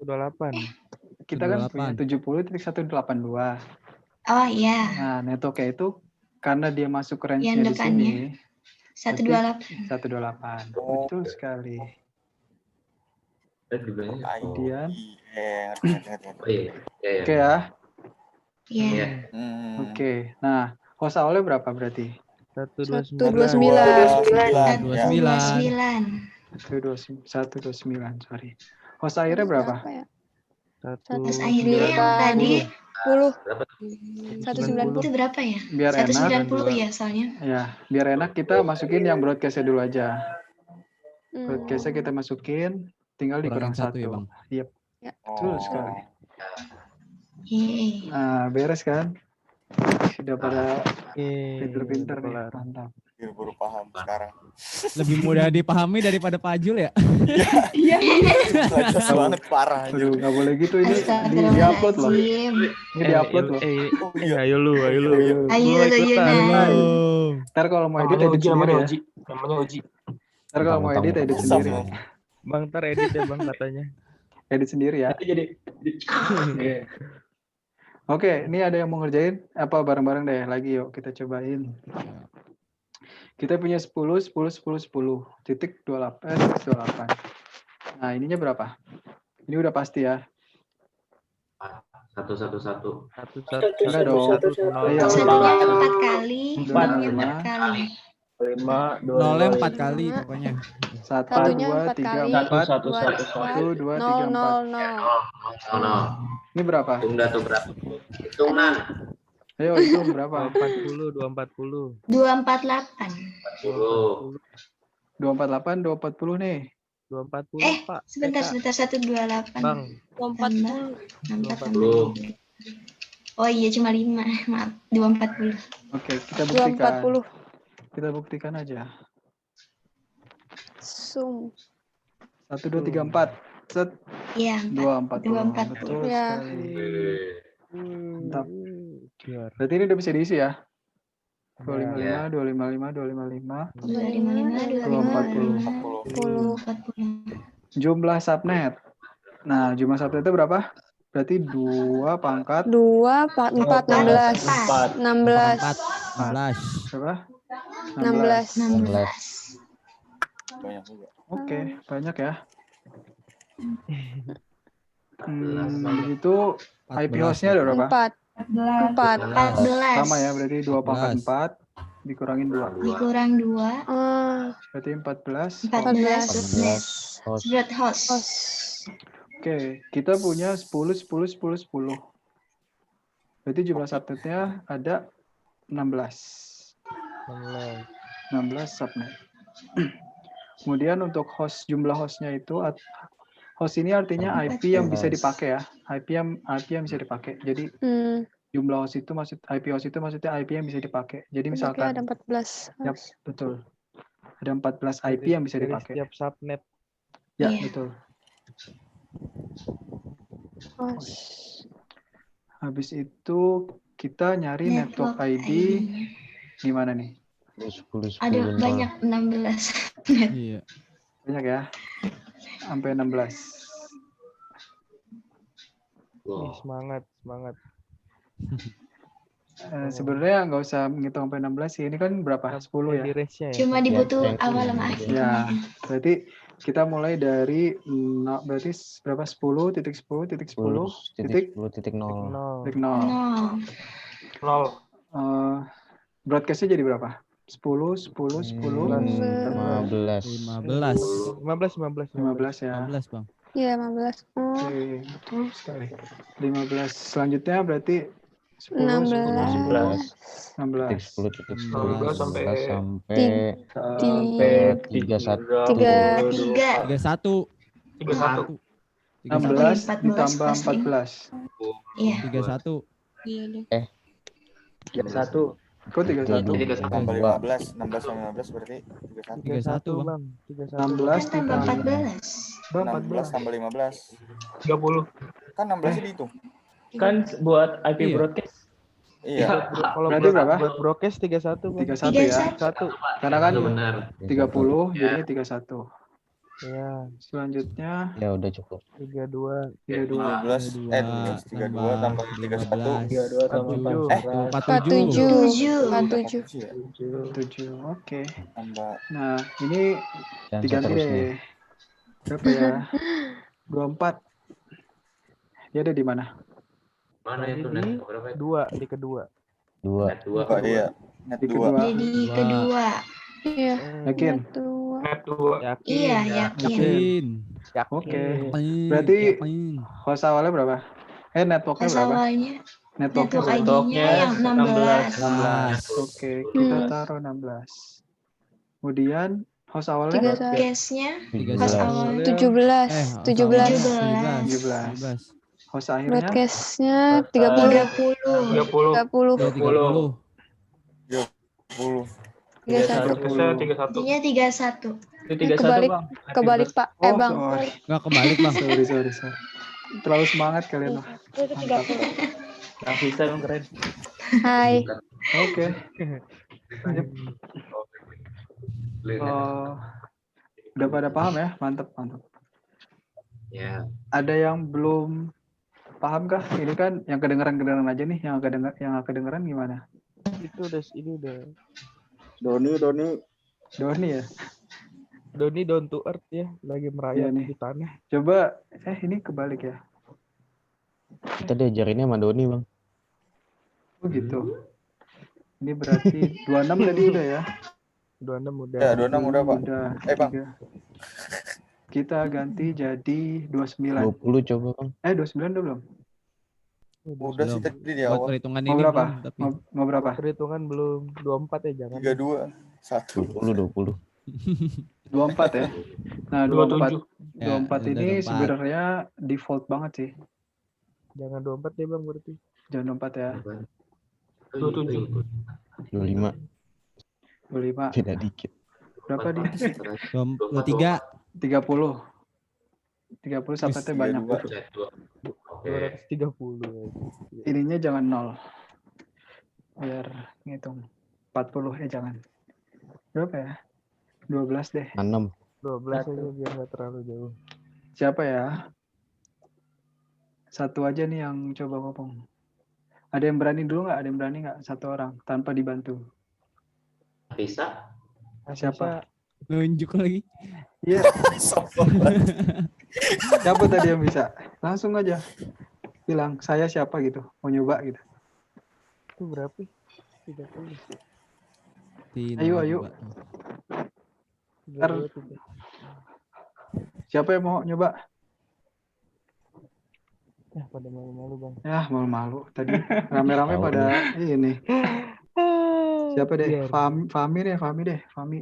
128. Kita kan punya 70.182. Oh iya. Nah, networknya itu karena dia masuk Yang range-nya di sini depannya. 128. 128. Betul sekali. Kemudian Oh iya. Iya. oke ya. Iya. Oke. Nah, host awalnya berapa berarti? 129. 129, sorry. Host akhirnya berapa? ya? Terus Akhirnya yang tadi 10. 190 itu berapa ya? Biar enak. 190 ya soalnya. Ya, biar enak kita masukin yang broadcast-nya dulu aja. Hmm. Broadcast-nya kita masukin, tinggal dikurang Kurangin 1 ya, 1. Bang? Iya, Ya. betul sekali. Yeay. Nah, beres kan? Sudah pada Oke. pinter-pinter nih, kelar. mantap. Baru paham sekarang. Lebih mudah dipahami daripada Pajul ya? Iya. Jelas banget parah. Aduh, nggak boleh gitu ini di-upload loh. Ini di-upload loh. Oh iya. Ayo lu. Ayo Gua lu ikutan. Yunan. Ntar kalau mau edit sendiri ya. Namanya Uji. Ntar kalau mau edit sendiri. Bang, ntar edit ya Bang katanya. Edit sendiri ya. Nanti jadi Oke, ini ada yang mau ngerjain apa bareng-bareng deh lagi yuk kita cobain. Kita punya 10 titik 28. Nah, ininya berapa? Ini udah pasti ya. 111. Enggak dong. Ayo. Satunya 4 kali. 4. Ininya 4 kali. 5, 2, Nolnya 4 kali pokoknya. 1, Satunya 2, 4 kali. 3, 4. 1, 1, 2, 3, 4. 0, 0, 0. Oh, no. Ini berapa? Hitung dah tuh berapa? Hitungan. Ayo hitung berapa? 240, 240. 248. 10. 248, 240 nih. 240, Pak. Sebentar, Kak. sebentar. 128. Bang. 240. Oh iya, cuma 5. Maaf, 240. Oke, kita buktikan. 240. Kita buktikan aja. Sum. 1, 2, 3, 4. Set. Iya, 240. Betul Ya. sekali. Mantap. Biar. Berarti ini udah bisa diisi ya? Ya. 255, 255, 255, 240. Jumlah subnet. Nah, jumlah subnet itu berapa? Berarti 2 pangkat 2, 4, 16. 16. 16. berapa? 16. 16. Banyak juga. Oke, banyak ya. Begitu IP hostnya ada berapa? 4. 14. Sama ya, berarti 2 pangkat 4 dikurangin 2. Dikurang 2. Berarti 14. 14. Subnet host. Oke, kita punya 10, 10, 10, 10. Berarti jumlah subnetnya ada 16. 16 subnet. Kemudian untuk host, jumlah hostnya itu, host ini artinya IP yang bisa dipakai ya. IP yang bisa dipakai. Jadi jumlah host itu IP host itu maksudnya IP yang bisa dipakai. Jadi misalkan ada 14. Yap, betul. Ada 14 IP yang bisa Dari dipakai. setiap subnet. Ya, Iya. betul. Habis itu kita nyari network ID di mana nih? 10, 10, Ada banyak 16. Iya. Banyak ya. Sampai 16. Semangat, semangat. Sebenarnya nggak usah menghitung sampai 16 sih. Ini kan berapa? 10 ya? Cuma dibutuh awal sama akhir. Ya, berarti kita mulai dari berarti berapa? 10 titik 10 titik 10 titik 10.0. 0. Broadcastnya jadi berapa? 10 10 10 15. 15 ya. 15, Bang. Iya, 15. Oke, betul sekali. 15. Selanjutnya berarti 10 16. 16. sampai 31. 16 ditambah 14. Iya. 31. 31. Kok 31? Tambah 15, 16 sama 15 berarti 31, Bang. 16 Tambah 14. 16 tambah 15. 30. Kan 16 dihitung. Kan buat IP Iya. broadcast. Iya. Kalau Berarti berapa? buat broadcast 31, Bang. 31 ya. 31. Karena kan Benar. 30 jadinya 31. Iya, Selanjutnya Ya udah cukup. 32. 15 32 tambah 31. 32 tambah 47. 7. Oke. Tambah Nah, ini Dan diganti seterusnya. deh. Berapa ya? 24. Dia ada di mana? Mana itu net berapa itu? 2 di kedua. 2. Net 2. oh, iya. Net Di 2. kedua. Jadi kedua. Iya. Yakin? Net 2. Yakin. Iya, yakin. Yakin. Oke. Yakin. Berarti Yakin. host awalnya berapa? Networknya Pas berapa? awalnya Networknya network berapa? ID-nya yang 16. 16. Oke, kita taruh 16. Kemudian host awalnya 31. Case-nya 17. pas awalnya 17. 17. 17. Host akhirnya Broadcast-nya 30. 30. 30. 30. 10. 31. 31. Intinya 31. Itu 31, Kebalik. Bang. Kebalik, Pak. Oh, Bang. sorry. Nggak kebalik, Bang. Sorry. Terlalu semangat kalian. Mah. Itu 30. Yang bisa Bang, keren. Hai. Oke. Udah pada paham ya? Mantap. Ya. Ada yang belum paham kah? Ini kan yang kedengeran aja nih. Yang kedengeran gimana? Itu udah ini udah. Doni ya? Doni down to earth ya, lagi merayap Iya nih. di tanah. Coba, ini kebalik ya? Kita diajarinnya sama Doni, Bang. Oh gitu. Ini berarti 26 tadi udah ya? 26 udah. Ya, 26 udah, Pak. Udah. Bang. 3. Kita ganti jadi 29. 20 coba, Bang. 29 udah belum? Udah sih tadi di Buat awal. perhitungan Mau ini berapa? belum, tapi Mau berapa? Perhitungan belum 24 ya jangan. 32. 1. 20. 24 ya. Nah, 24. 24 Ya, udah ini 24. sebenarnya default banget sih. Jangan 24 deh Bang berarti. Jangan 24 ya. 25. 25. Tidak dikit. Berapa dia? 23. 30. 30 subnetnya banyak. 230. Ininya jangan 0. Biar ngitung. 40 jangan. Berapa ya? 12 deh. 6. 12 aja biar nggak terlalu jauh. Siapa ya? Satu aja nih yang coba ngomong. Ada yang berani dulu nggak? Ada yang berani nggak? Satu orang tanpa dibantu. Bisa. Siapa? Nunjuk lagi. Iya. Siapa tadi yang bisa? Langsung aja bilang saya siapa gitu. Mau nyoba gitu. Itu berapa? 30. Ayo. Ntar, siapa yang mau nyoba? Ya pada malu-malu Bang. Ya malu-malu. Tadi rame-rame pada ini. Siapa deh? Fami deh. Fami.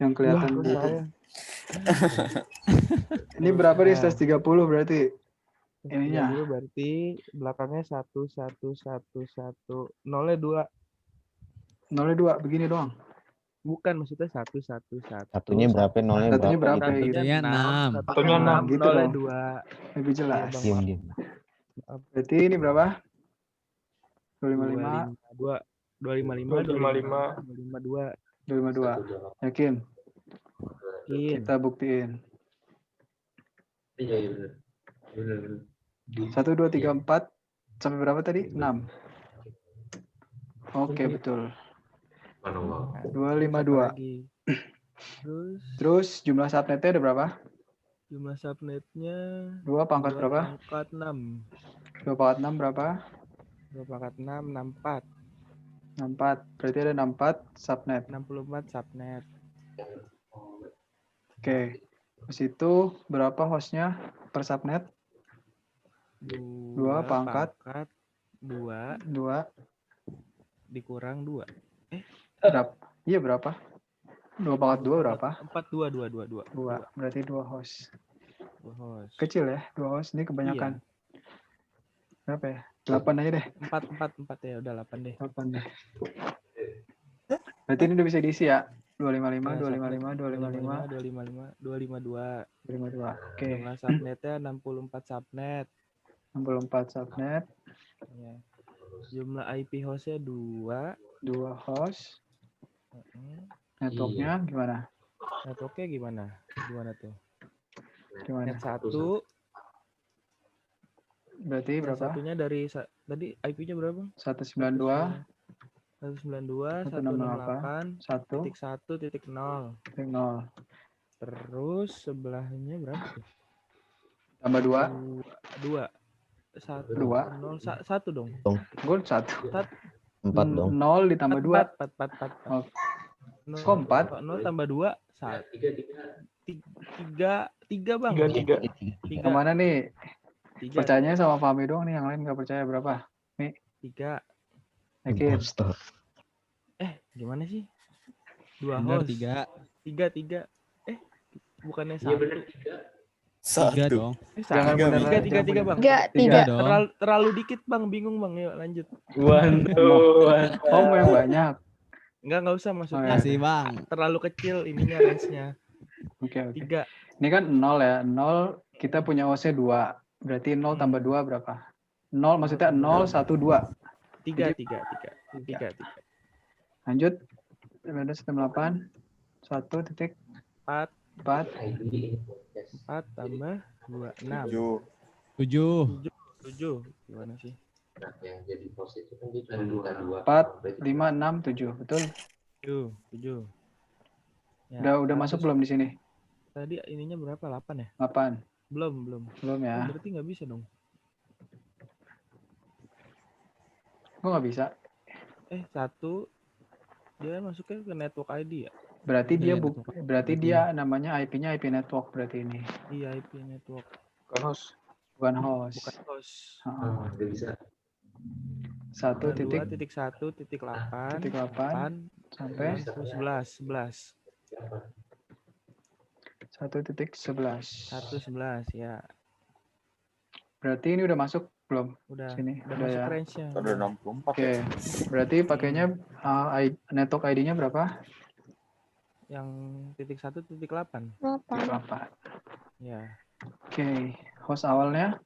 Yang kelihatan Wah, gitu. saya. Ini berapa nih? 130 berarti. Ininya. Dulu berarti belakangnya 1 1 1 1 nolnya 2. Nolnya 2 begini doang. Bukan maksudnya 1 1 1. Satunya berapa? Nolnya Satunya berapa? berapa Gitu. Satunya 6. Satunya 6. Gitu Nolnya dong. 2. Lebih jelas. Diam. Berarti ini berapa? 255. 255. 252. Yakin? Kita buktiin. Iya benar. 1, 2, 3, 4. Sampai berapa tadi? 6. Oke, betul. 252. Terus jumlah subnetnya ada berapa? Jumlah subnetnya 2 pangkat berapa? pangkat 6. 2 pangkat 6 berapa? 2 pangkat 6 64. 64. Berarti ada 64 subnet. 64 subnet. Oke. Terus itu berapa hostnya per subnet? 2 pangkat 2 dikurang 2. Berapa? Iya berapa? 2 pangkat 2 berapa? 2. 2. Berarti 2 host. 2 host. Kecil ya, 2 host ini kebanyakan. Berapa ya? 8 aja deh. 4 ya udah 8 deh. 8 deh. Berarti ini udah bisa diisi ya? 255, 255, 255, 252. 252. Oke. Jumlah subnetnya 64 subnet. 64 subnet. Ya. Jumlah IP hostnya 2. 2 host. Networknya gimana? Networknya gimana? Gimana tuh? Gimana? Net 1. Berarti berapa? Satunya dari tadi IP-nya berapa? 192 192 168 1 titik 0. 0. Terus sebelahnya berapa tuh? Tambah 2 1 0 1 dong. Gue 1. 4 dong. 0 ditambah 2. 4. Oh. Kok 4? 0 tambah 2 3 Bang. 3. Kemana nih? 3. Percayanya sama Fahmi doang nih, yang lain nggak percaya berapa? Nih. 3. Yakin? Gimana sih? 2 Benar, host. 3. Bukannya 1. Iya benar 3 dong. Jangan bener. 3 Bang. 3. dong. Terlalu dikit Bang, bingung Bang. Yuk lanjut. Oh, mau yang banyak. Enggak usah maksudnya. Kasih Bang. Terlalu kecil ininya range-nya. Oke. 3. Ini kan 0 ya. 0 kita punya OC 2. Berarti 0 tambah 2 berapa? 0 maksudnya 0 1 2. 3. Lanjut. Ada 98 1 titik 4 4 tambah 2 6. 7. 7. Gimana sih? Nah, yang jadi host itu kan dia cuma 2. 4 5 6 7. Betul? 7. Ya, udah masuk belum di sini? Tadi ininya berapa? 8 ya? 8. Belum. Belum ya. Berarti nggak bisa dong. Gue nggak bisa. 1 dia masuknya ke network ID ya? Berarti dia network. berarti dia namanya IP-nya IP network berarti ini. Iya IP network. Bukan host. Bukan host. Bukan host. Heeh. Dia bisa. 1.1.8 sampai 11. 1.11. 1.11 ya. Berarti ini udah masuk belum? Udah. Sini. Udah Udah masuk ya. range-nya. Udah 64. Oke. Berarti pakainya network ID-nya berapa? Yang .1.8. 8. Ya. Oke. Host awalnya?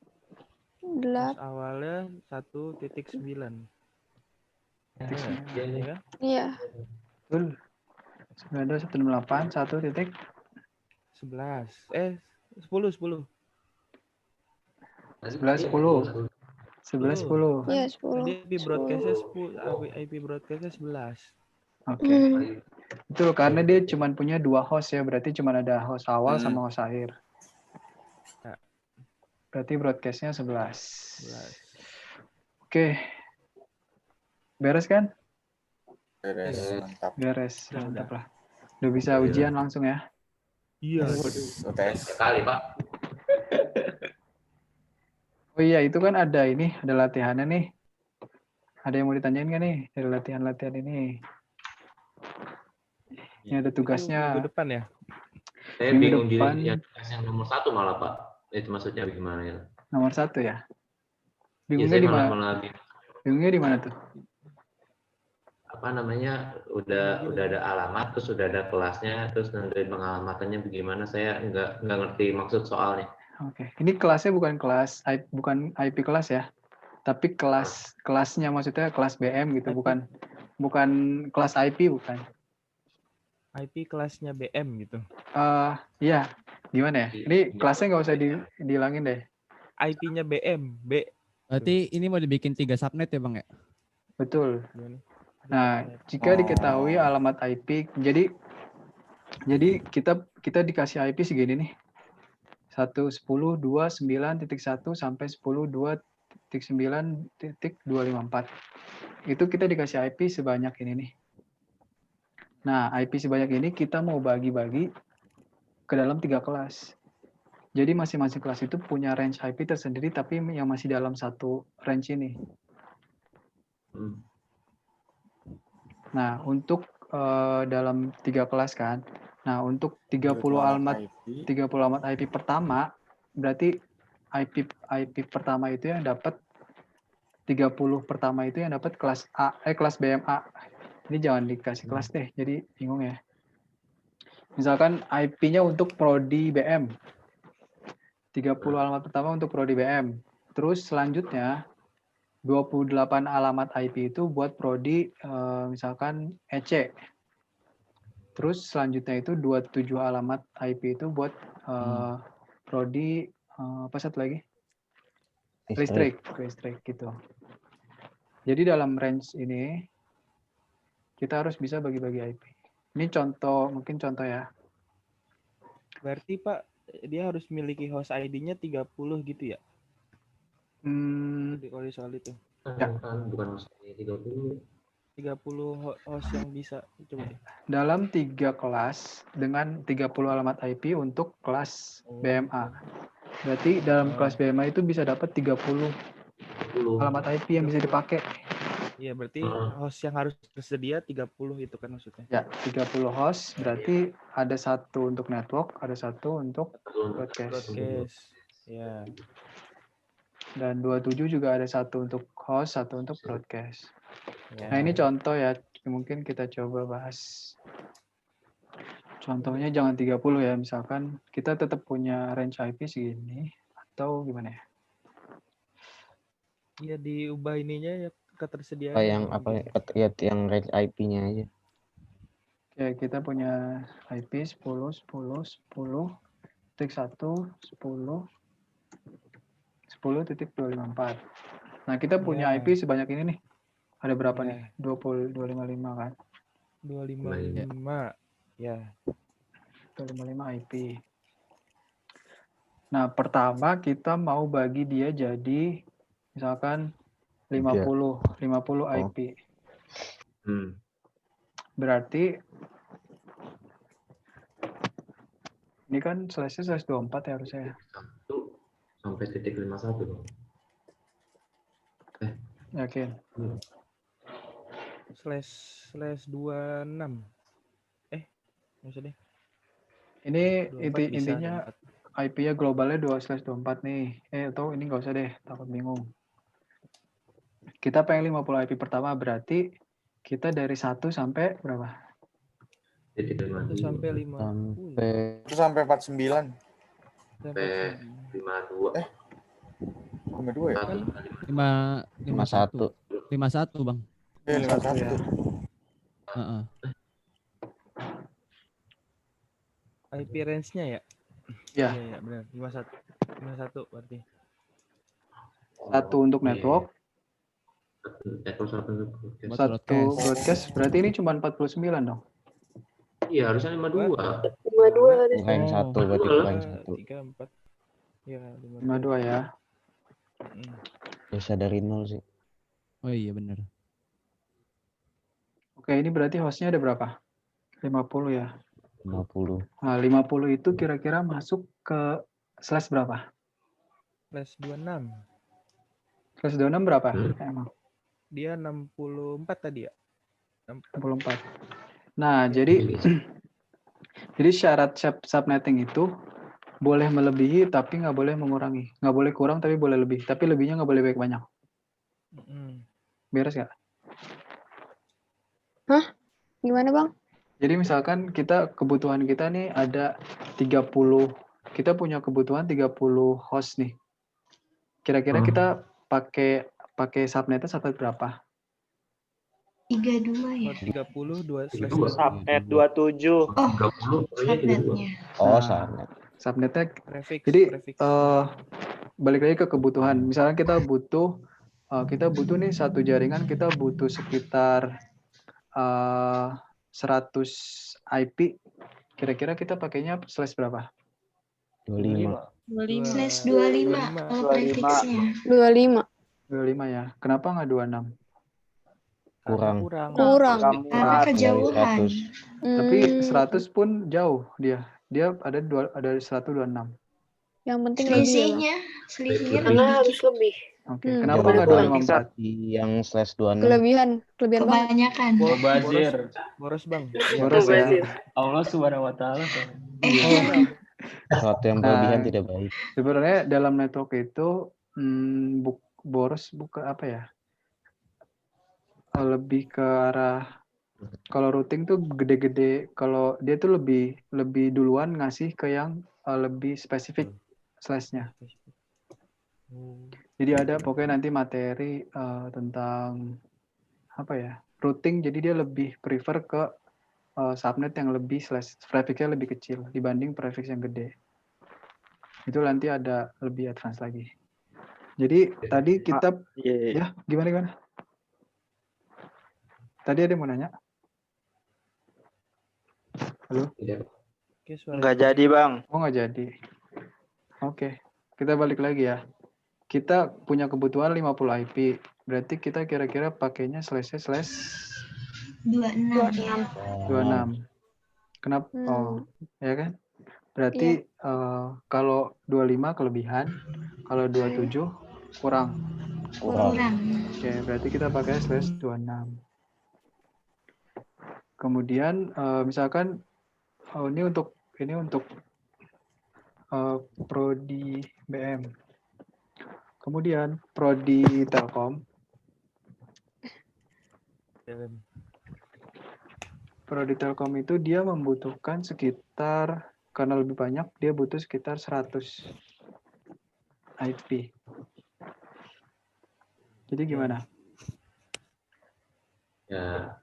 Host awalnya 1.9. Iya. Betul. 92.168 1.11. 10. 11.10. 11.10. Iya, 10. Tadi IP broadcast-nya 10, IP broadcast-nya 11. Oke. Betul, karena dia cuma punya 2 host ya, berarti cuma ada host awal sama host akhir. Ya. Berarti broadcast-nya 11. Oke. Beres kan? Beres, mantap. Beres, mantap lah. Udah bisa ujian langsung ya? Iya. UTS. Sekali, Pak. Oh iya, itu kan ada ini, ada latihannya nih. Ada yang mau ditanyain nggak nih dari latihan-latihan ini? Ini ada tugasnya. Minggu depan ya? Saya Minggu bingung di depan. yang nomor 1 malah, Pak. Itu maksudnya gimana ya? Nomor 1 ya? Iya, Bingungnya saya di mana? malah Bingungnya di mana tuh? apa namanya udah ada alamat, terus udah ada kelasnya, terus nanti pengalamatannya bagaimana, saya nggak ngerti maksud soalnya. Oke, ini kelasnya bukan IP kelas ya, tapi kelasnya maksudnya kelas BM gitu, bukan kelas IP, bukan. IP kelasnya BM gitu. Iya, gimana ya? Ini kelasnya nggak usah dihilangin deh. IP-nya BM, B. Berarti ini mau dibikin 3 subnet ya Bang ya? Betul. Nah, jika diketahui alamat IP, jadi kita dikasih IP segini nih. 1.10.29.1 sampai 10.2.9.254. Itu kita dikasih IP sebanyak ini nih. Nah, IP sebanyak ini kita mau bagi-bagi ke dalam 3 kelas. Jadi masing-masing kelas itu punya range IP tersendiri, tapi yang masih dalam satu range ini. Nah, untuk dalam 3 kelas kan. Nah, untuk 30 alamat IP pertama, berarti IP pertama itu yang dapat 30 pertama itu yang dapat kelas kelas BMA. Ini jangan dikasih kelas deh, jadi bingung ya. Misalkan IP-nya untuk prodi BM. 30 alamat pertama untuk prodi BM. Terus selanjutnya 28 alamat IP itu buat prodi misalkan EC. Terus selanjutnya itu 27 alamat IP itu buat prodi apa satu lagi? Listrik gitu. Jadi dalam range ini kita harus bisa bagi-bagi IP. Ini mungkin contoh ya. Berarti Pak, dia harus memiliki host ID-nya 30 gitu ya? Kalau soal itu. Ya. Bukan host ID 30. 30 host yang bisa. Coba deh. Dalam 3 kelas dengan 30 alamat IP untuk kelas BMA. Berarti dalam kelas BMA itu bisa dapat 30 alamat IP yang bisa dipakai. Iya, berarti host yang harus tersedia 30 itu kan maksudnya. Ya, 30 host berarti ada 1 untuk network, ada 1 untuk broadcast. Ya. Dan 27 juga ada 1 untuk host, 1 untuk broadcast. Ya. Nah, ini contoh ya, mungkin kita coba bahas. Contohnya jangan 30 ya, misalkan kita tetap punya range IP segini, atau gimana ya? Iya, diubah ininya ya, ketersediaan. Yang apa ya, yang range IP-nya aja. Oke, kita punya IP 10.10.10.10.254. Nah, kita punya IP sebanyak ini nih. Ada berapa nih? 255 kan? 255. Ya. 255 IP. Nah, pertama kita mau bagi dia jadi misalkan 50 IP. Berarti ini kan slash-nya 124 ya harusnya. 1 sampai titik 51 dong. Yakin? /26. Nggak usah deh. Ini 24 bisa, intinya 24. IP-nya globalnya 2/24 nih. Atau ini nggak usah deh, takut bingung. Kita pengen 50 IP pertama, berarti kita dari 1 sampai berapa? 1 sampai 50. Itu sampai 49. Sampai 52. 52 ya? 51. 51, Bang. 51 ya. Heeh. IP range-nya ya? Ya. Iya, benar. 51 berarti. Satu untuk network, satu broadcast. Berarti ini cuma 49 dong. Iya, harusnya 52. 52 harus. Kurang satu, berarti kurang 1. 3, 4. Ya, 52 ya. Bisa dari 0 sih. Oh iya benar. Oke, ini berarti hostnya ada berapa? 50 ya. 50. Nah, 50 itu kira-kira masuk ke slash berapa? /26. Slash 26 berapa? Emang? Dia 64 tadi ya? 64. Nah, jadi syarat subnetting itu boleh melebihi tapi nggak boleh mengurangi. Nggak boleh kurang tapi boleh lebih. Tapi lebihnya nggak boleh banyak. Beres nggak? Hah? Gimana, Bang? Jadi misalkan kebutuhan kita nih ada 30. Kita punya kebutuhan 30 host nih. Kira-kira kita pakai subnetnya sampai berapa? 32 ya. 30 Subnet 27. Subnetnya. Oh, subnet. Subnetnya. Prefix. Jadi balik lagi ke kebutuhan. Misalnya kita butuh nih satu jaringan, kita butuh sekitar 100 IP. Kira-kira kita pakainya slash berapa? 25. 25 kalau prefixnya. 25. 25 ya. Kenapa nggak 26? Kurang. Karena kejauhan. Tapi 100 pun jauh dia. Dia ada 126. Yang penting Selisihnya karena harus lebih. Oke. Kenapa nggak 254? Yang /26. Kelebihan kebanyakan. Boros, Bang. Boros ya. Allah Subhanahu wa taala. Sesuatu yang berlebihan tidak baik. Sebenarnya dalam network itu boros bukan apa ya? Lebih ke arah kalau routing tuh gede-gede, kalau dia tuh lebih duluan ngasih ke yang lebih spesifik slash-nya. Jadi ada pokoknya nanti materi tentang apa ya? Routing, jadi dia lebih prefer ke subnet yang lebih prefixnya lebih kecil dibanding prefix yang gede. Itu nanti ada lebih advance lagi. Jadi tadi kita ya gimana? Tadi ada yang mau nanya? Halo? Nggak jadi, Bang. Oh, nggak jadi. Oke. Kita balik lagi ya. Kita punya kebutuhan 50 IP. Berarti kita kira-kira pakainya //26. 26. Kenapa? Oh, ya kan? Berarti kalau 25 kelebihan, kalau 27 kurang. Oke, berarti kita pakai /26. Kemudian misalkan ini untuk prodi BM. Kemudian prodi Telkom. Prodi Telkom itu dia membutuhkan sekitar, karena lebih banyak, dia butuh sekitar 100 IP. Jadi gimana? Ya,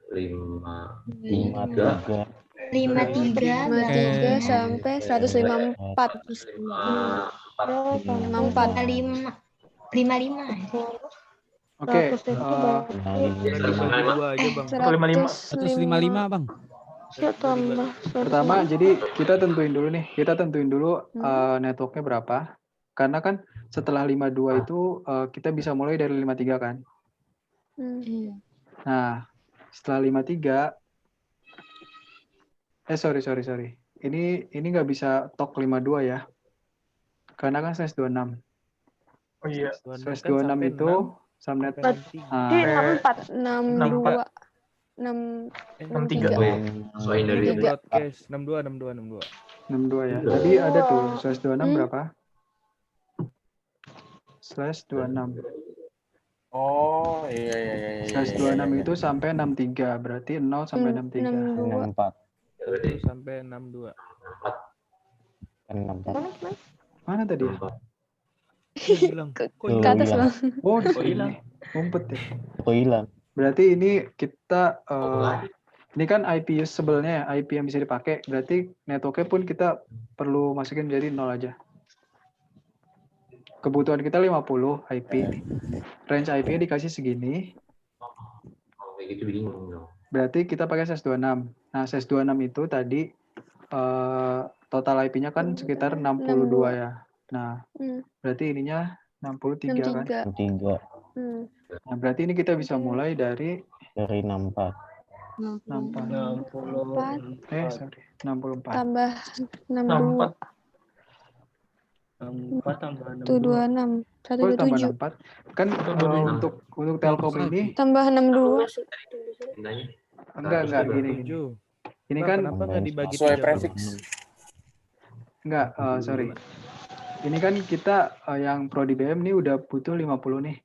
53 sampai 154. 55. Oke. 155, Bang. Pertama, jadi kita tentuin dulu networknya berapa. Karena kan setelah 52 itu kita bisa mulai dari 53 kan. Nah, setelah 53, sorry. Ini nggak bisa tok 52 ya. Karena kan /26. Oh iya. /26 itu Subnet. Sampai 63. Di 64. 64. 63. Soalnya dari Ini broadcast 62 62 ya. Tadi ada tuh /26 berapa? /26. Oh, iya. /26 itu sampai 63. Berarti 0 sampai 63. 64. 1 sampai 62. 64. Mana tadi ya? Hilang. Ke atas hilang? Bang. Oh, di sini. Ngumpet ya. Kok hilang? Berarti ini kita ini kan IP usable-nya ya, IP yang bisa dipakai. Berarti network-nya pun kita perlu masukin jadi 0 aja. Kebutuhan kita 50 IP. Range IP-nya dikasih segini. Kayak gitu bingung dong. Berarti kita pakai /26. Nah, /26 itu tadi total IP-nya kan sekitar 62 ya. Nah, berarti ininya 63 kan? 63. Nah, berarti ini kita bisa mulai dari 64. 64. 64. Tambah 62. 64 tambah 126. Oh, tambah 127. 64. Kan untuk Telkom ini Tambah 62. enggak gini. Ini Bang, kan kenapa nggak dibagi sesuai 3? prefix. Enggak, sorry. Ini kan kita yang Pro di BM ini udah butuh 50 nih.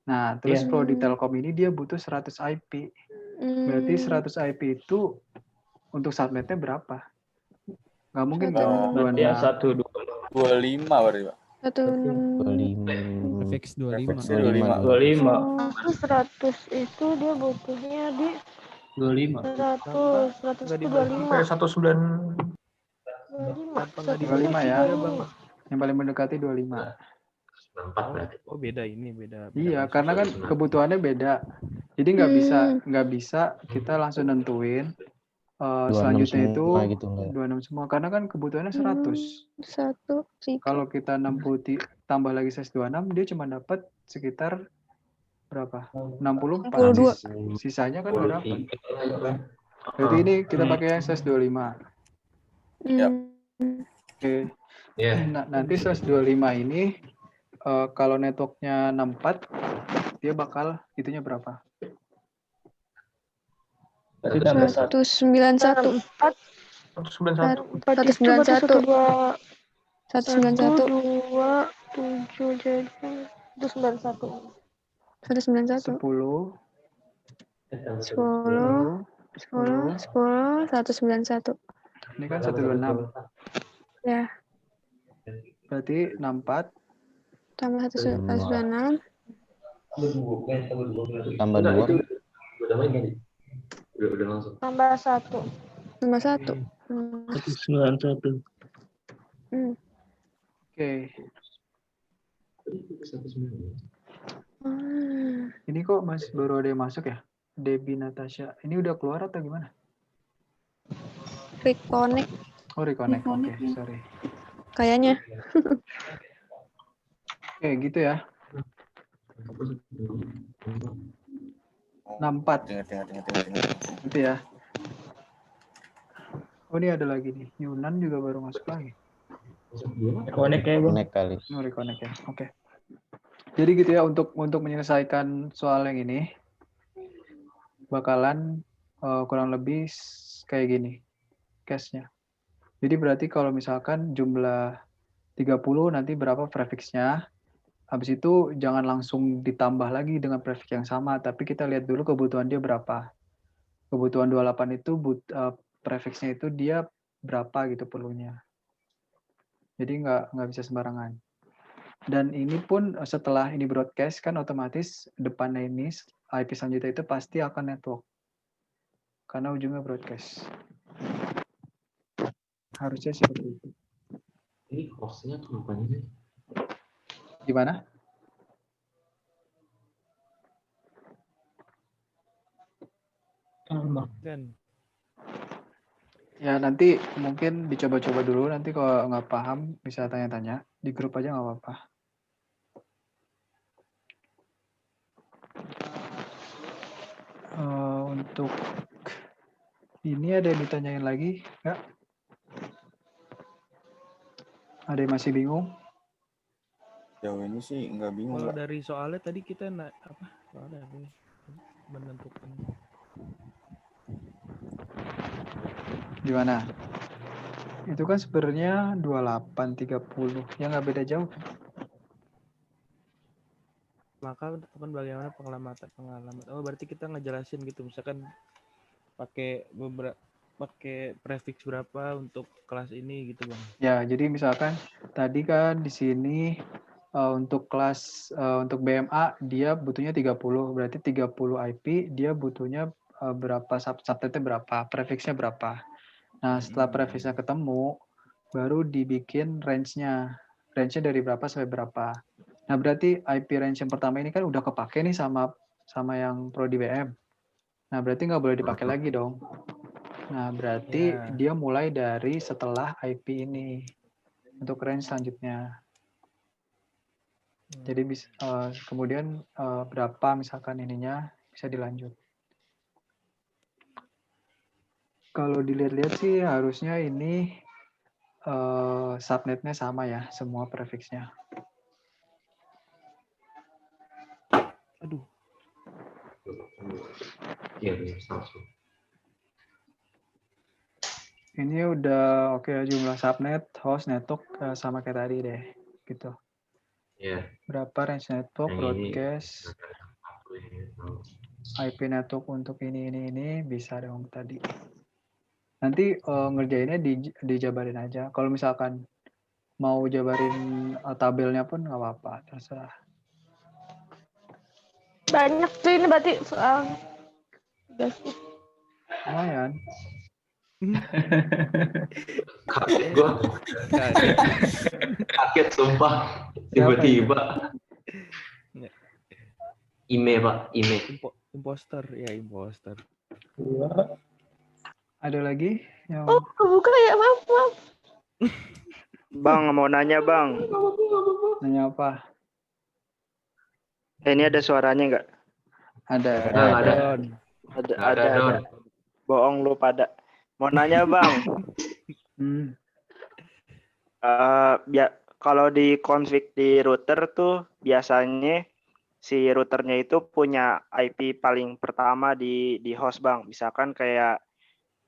Nah, terus Pro di Telkom ini dia butuh 100 IP. Berarti 100 IP itu untuk subnetnya berapa? Nggak mungkin kan? 1, 2. 25 berarti, Pak. 25. Prefix 25. 25. Oh, 100 itu dia butuhnya di 25. 100 itu 25. 25 ya. Yang paling mendekati 25. Oh, beda ini, beda. Iya, karena kan kebutuhannya beda. Jadi nggak bisa kita langsung nentuin selanjutnya itu 26 semua karena kan kebutuhannya 100. Kalau kita 60 tambah lagi /26 dia cuma dapat sekitar berapa? 64. Sisanya kan nggak dapat. Berarti ini kita pakai yang /25. Oke. Nah, nanti /25 ini kalau networknya 64 dia bakal itunya berapa? 191. 191. 191 jadi 191. 191. 10. 191. Ini kan 126. Ya. Berarti 64 tambah 126. Tambah 2. Udah langsung. Tambah 1. Tambah 1. 191. Oke. Ini kok masih baru ada yang masuk ya? Debbie Natasha. Ini udah keluar atau gimana? Reconnect. Oh, reconnect. Oke, sorry. Kayaknya. Oke, gitu ya. 64. Gitu ya. Oh, ini ada lagi nih. Yunan juga baru masuk lagi. Reconnect ya, Bang. Reconnect kali. Oh, reconnect ya. Oke. Jadi gitu ya untuk menyelesaikan soal yang ini bakalan kurang lebih kayak gini case-nya. Jadi berarti kalau misalkan jumlah 30 nanti berapa prefixnya. Habis itu jangan langsung ditambah lagi dengan prefix yang sama, tapi kita lihat dulu kebutuhan dia berapa. Kebutuhan 28 itu prefixnya itu dia berapa gitu perlunya. Jadi nggak bisa sembarangan. Dan ini pun setelah ini broadcast kan otomatis depannya ini IP selanjutnya itu pasti akan network. Karena ujungnya broadcast. Harusnya seperti itu. Ini hostnya kenapa ini? Gimana? Dan Ya nanti mungkin dicoba-coba dulu, nanti kalau nggak paham bisa tanya-tanya di grup aja nggak apa-apa. Untuk ini ada yang ditanyain lagi nggak? Ada yang masih bingung? Jauh ini sih nggak bingung, Kalau Mbak. dari soalnya tadi kita soalnya ini menentukan Gimana? Itu kan sebenarnya 28, 30. Ya nggak beda jauh. maka teman bagaimana pengalaman. Oh, berarti kita ngejelasin gitu, misalkan pakai prefix berapa untuk kelas ini gitu, Bang. Ya, jadi misalkan tadi kan di sini untuk kelas untuk BMA dia butuhnya 30, berarti 30 IP dia butuhnya berapa subnetnya berapa, prefixnya berapa. Nah, setelah prefixnya ketemu baru dibikin range-nya. Range-nya dari berapa sampai berapa. Nah, berarti IP range yang pertama ini kan udah kepake nih sama yang Prodi BM. Nah, berarti nggak boleh dipakai lagi dong. Nah, berarti dia mulai dari setelah IP ini untuk range selanjutnya. Jadi kemudian berapa misalkan ininya bisa dilanjut. Kalau dilihat-lihat sih harusnya ini subnetnya sama ya, semua prefixnya. Aduh. Iya, langsung. Ini udah oke jumlah subnet, host, network sama kayak tadi deh, gitu. Iya. Berapa range network, broadcast, IP network untuk ini bisa dong tadi. Nanti ngerjainnya dijabarin aja. Kalau misalkan mau jabarin tabelnya pun nggak apa-apa, terserah. Banyak tuh ini berarti soal. Lumayan. Kaget gua. Kaget sumpah. Tiba-tiba. Ime, Pak. Ime. Imposter. Ya, imposter. Ada lagi? Yang... Oh, kebuka ya, maaf. Bang, mau nanya, Bang. Nanya apa? Ini ada suaranya nggak? Ada. Ada. Bohong lu pada. Mau nanya, Bang. Kalau di config di router tuh biasanya si routernya itu punya IP paling pertama di host, Bang. Misalkan kayak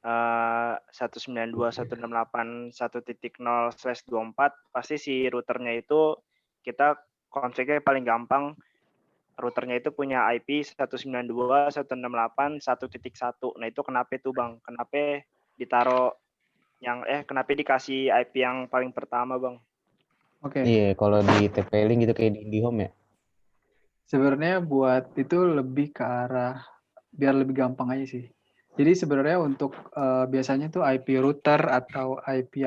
192.168.1.0/24 pasti si routernya itu kita config-nya paling gampang routernya itu punya IP 192.168.1.1. Nah, itu kenapa itu, Bang? Kenapa ditaruh kenapa dikasih IP yang paling pertama, Bang? Oke. Iya, kalau di TP-Link gitu kayak di IndiHome ya. Sebenarnya buat itu lebih ke arah biar lebih gampang aja sih. Jadi sebenarnya untuk biasanya tuh IP router atau IP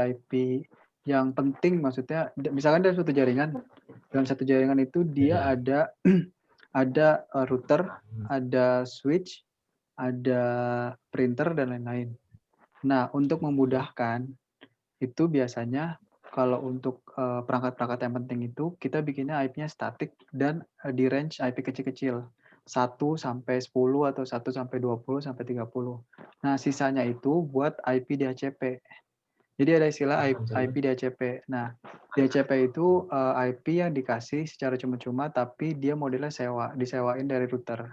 yang penting, maksudnya misalkan dalam satu jaringan itu dia ada router, ada switch, ada printer dan lain-lain. Nah, untuk memudahkan itu biasanya kalau untuk perangkat-perangkat yang penting itu kita bikinnya IP-nya statik dan di range IP kecil-kecil. 1 sampai 10 atau 1 sampai 20 sampai 30. Nah, sisanya itu buat IP DHCP. Jadi ada istilah IP DHCP. Nah, DHCP itu IP yang dikasih secara cuma-cuma tapi dia modelnya disewain dari router.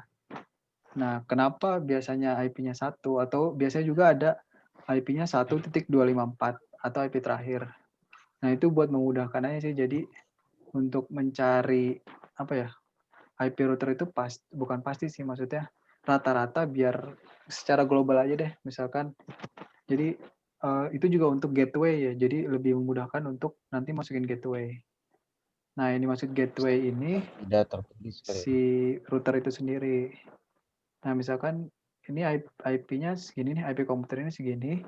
Nah, kenapa biasanya IP-nya 1 atau biasanya juga ada IP-nya 1.254 atau IP terakhir. Nah, itu buat memudahkan aja sih. Jadi untuk mencari IP router itu bukan pasti sih, maksudnya rata-rata biar secara global aja deh, misalkan. Jadi itu juga untuk gateway ya. Jadi lebih memudahkan untuk nanti masukin gateway. Nah, ini maksud gateway ini si router itu sendiri. Nah, misalkan ini IP-nya segini nih, IP komputer ini segini.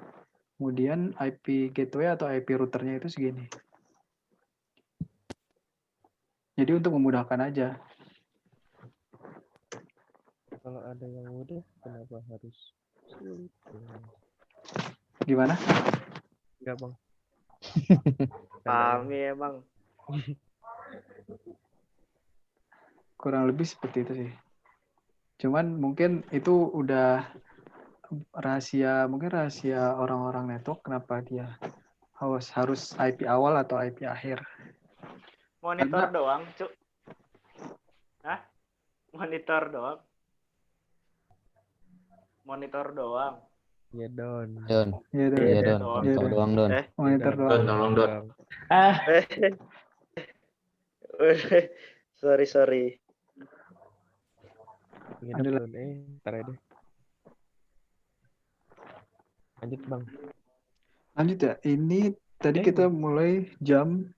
Kemudian IP gateway atau IP routernya itu segini. Jadi untuk memudahkan aja. Kalau ada yang mudah, kenapa harus sulit? Gimana? Enggak, Bang. Paham ya, Bang. Kurang lebih seperti itu sih. Cuman mungkin itu udah rahasia orang-orang network kenapa dia harus IP awal atau IP akhir. Monitor Karena doang, Cuk. Hah? Monitor doang. Monitor doang. Iya Don. Don. ya udah, Iya Don. Doang. ya Monitor udah. doang Don. Iya Monitor Don. doang. Tolong Don. Ah, Sorry. Nginep Ada Don. Ntar aja deh. Lanjut Bang. lanjut ya. Ini tadi Eh. kita mulai jam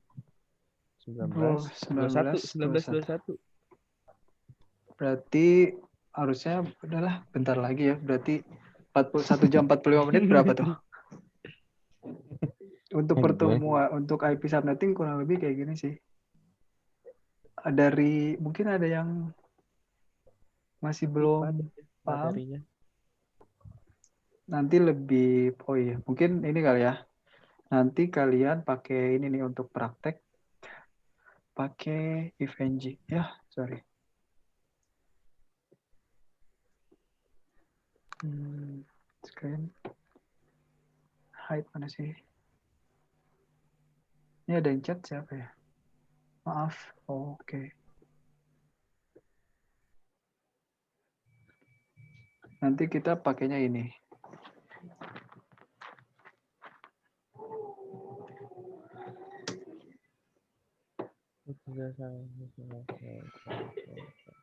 19, 19, 21. Berarti harusnya udahlah bentar lagi ya. Berarti 1 jam 45 menit berapa tuh? Untuk pertemuan untuk IP subnetting kurang lebih kayak gini sih. Dari mungkin ada yang masih belum Padat ya paham. materinya. Nanti lebih mungkin ini kali ya. Nanti kalian pakai ini nih untuk praktek. Pakai ifng. Ya, sorry. Screen. Hide mana sih? Ini ada yang chat siapa ya? Maaf. Oke. Nanti kita pakainya ini.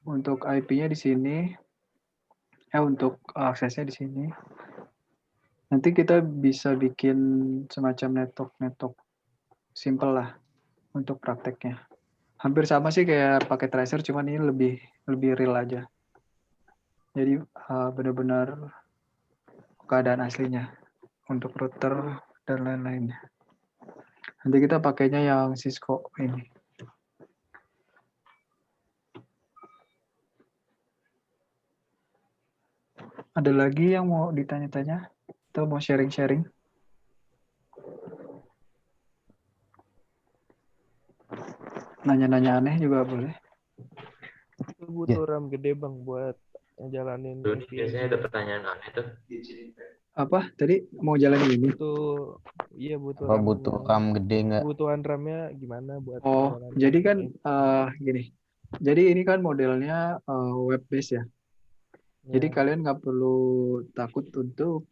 Untuk IP-nya di sini. Untuk aksesnya di sini. Nanti kita bisa bikin semacam network simple lah untuk prakteknya. Hampir sama sih kayak pakai tracer, cuman ini lebih real aja. Jadi benar-benar keadaan aslinya untuk router dan lain-lainnya. Nanti kita pakainya yang Cisco ini. Ada lagi yang mau ditanya-tanya atau mau sharing-sharing? Nanya-nanya aneh juga boleh. Itu butuh RAM gede Bang buat ngejalanin Doni FPGA. biasanya ada pertanyaan aneh tuh. Apa tadi mau jalanin ini? Butuh Apa RAM. butuh RAM gede nggak? Kebutuhan RAM-nya gimana buat ngejalanin Jadi kan FPGA? gini. Jadi ini kan modelnya web based ya. Jadi kalian nggak perlu takut untuk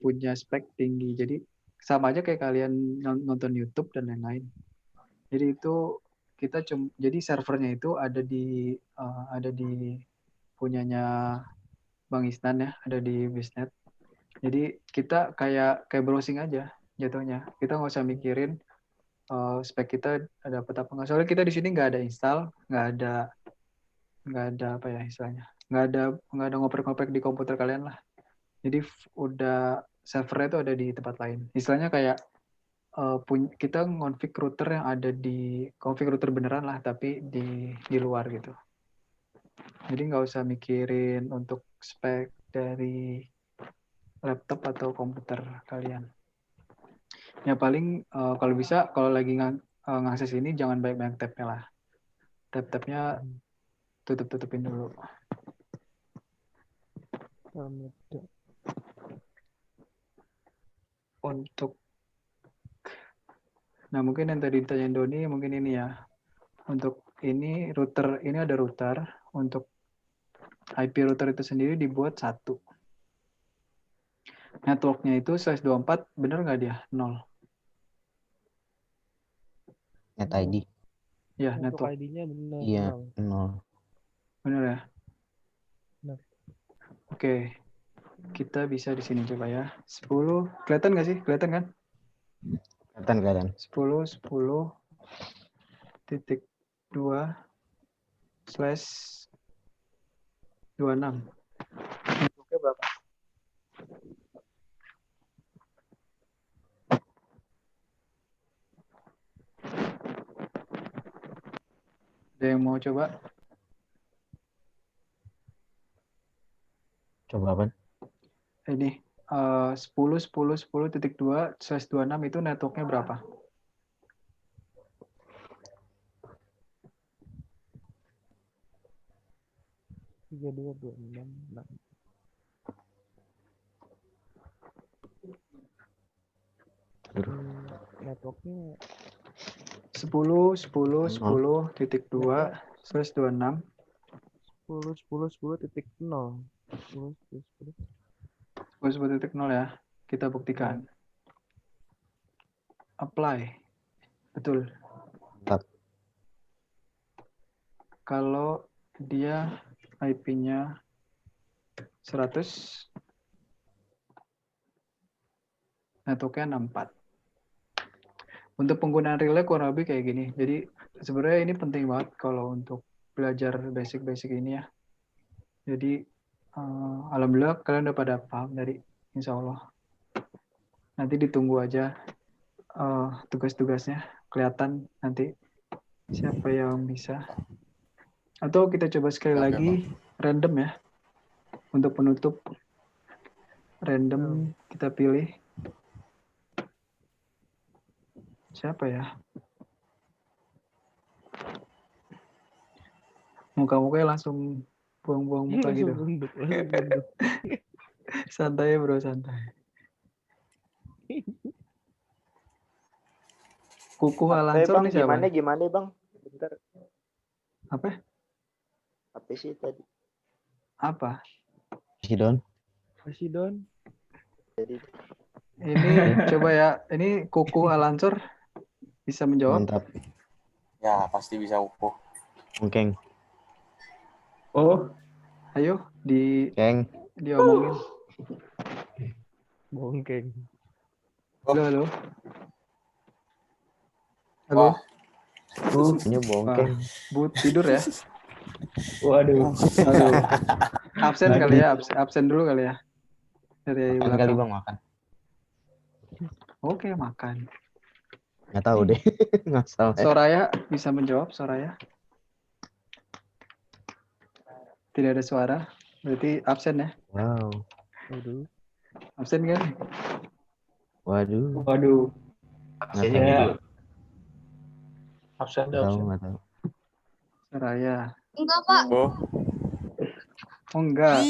punya spek tinggi. Jadi sama aja kayak kalian nonton YouTube dan lain-lain. Jadi itu kita jadi servernya itu ada di punyanya Bang Isnan ya, ada di Bisnet. Jadi kita kayak browsing aja jatuhnya. Kita nggak usah mikirin spek kita dapat apa nggak. Soalnya kita di sini nggak ada install, nggak ada apa ya istilahnya. Nggak ada ngoprek-ngoprek di komputer kalian lah. Jadi udah servernya itu ada di tempat lain. Istilahnya kayak kita ngonfig router yang ada di config router beneran lah, tapi di luar gitu. Jadi nggak usah mikirin untuk spek dari laptop atau komputer kalian. Ya paling kalau bisa kalau lagi ngakses ini jangan banyak-banyak tab-nya lah. Tab-tabnya tutupin dulu. Mungkin yang tadi ditanyain Doni mungkin ini ya. Untuk ini router, ini ada router. Untuk IP router itu sendiri dibuat 1. Networknya itu size 24, bener nggak dia? 0. Net ID. Ya, network ID-nya benar. Iya, 0. Bener ya? Benar. Oke. Kita bisa di sini coba ya. 10. Kelihatan nggak sih? Kelihatan kan? Kelihatan. 10.2/26. Networknya berapa? Ada yang mau coba? Coba apa? Ini 10.10.10.2/26 itu networknya berapa? Networknya 10, 10, 10.2, terus 26. 10.10.10.0. 10.0 ya. Kita buktikan. Apply. Betul. Mantap. Kalau dia IP-nya 100, networknya 64. Untuk penggunaan relay kurang lebih kayak gini. Jadi sebenarnya ini penting banget kalau untuk belajar basic-basic ini ya. Jadi alhamdulillah kalian udah pada paham dari insya Allah. Nanti ditunggu aja tugas-tugasnya, kelihatan nanti siapa yang bisa. Atau kita coba sekali lagi random ya. Untuk penutup random kita pilih. Siapa ya? Muka-mukanya langsung buang-buang muka gitu. Santai bro, santai. Kuku Alansor Bang, nih siapa? gimana Bang? Bentar. Apa? Apa sih tadi? Apa? Sidon. Jadi Ini coba ya. Ini Kuku Alansor bisa menjawab? Mantap. Ya, pasti bisa upuh. Mungkin. Oh, Ayo Keng. diomongin. Bongkeng. Halo. Halo. Ini bongkeng. Bu tidur ya? waduh. Aduh. Absen kali ya, absen dulu kali ya. Dari Makan kali belakang. Bang, makan. Oke, makan. Nggak tahu deh. Ngasal. Soraya bisa menjawab, Soraya? Tidak ada suara, berarti absen ya? Wow. Waduh. Absen kan? Waduh. Waduh. Absennya tahu. gitu. Absen Nggak tahu. Soraya. Enggak, Pak. Oh, Oh enggak.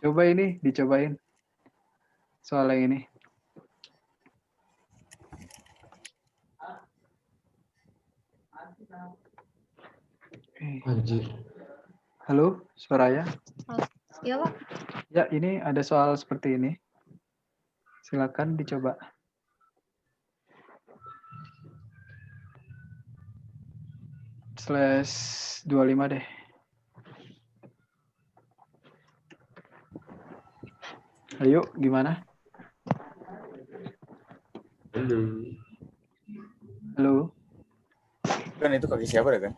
Coba ini, dicobain. Soal yang ini. Anjir. Halo, Soraya. Iya, Pak. Ya, ini ada soal seperti ini. Silakan dicoba. /25 deh. Ayo, gimana? Halo. kan itu kaki siapa deh kan?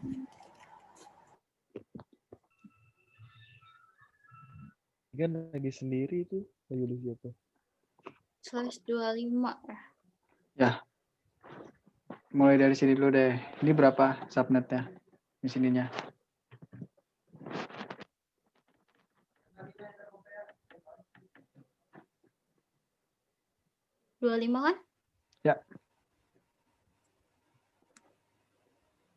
Kan lagi sendiri itu. Lagi lu siapa? /25. Ya. Mulai dari sini dulu deh. Ini berapa subnetnya? Di sininya. /25 kan? Ya.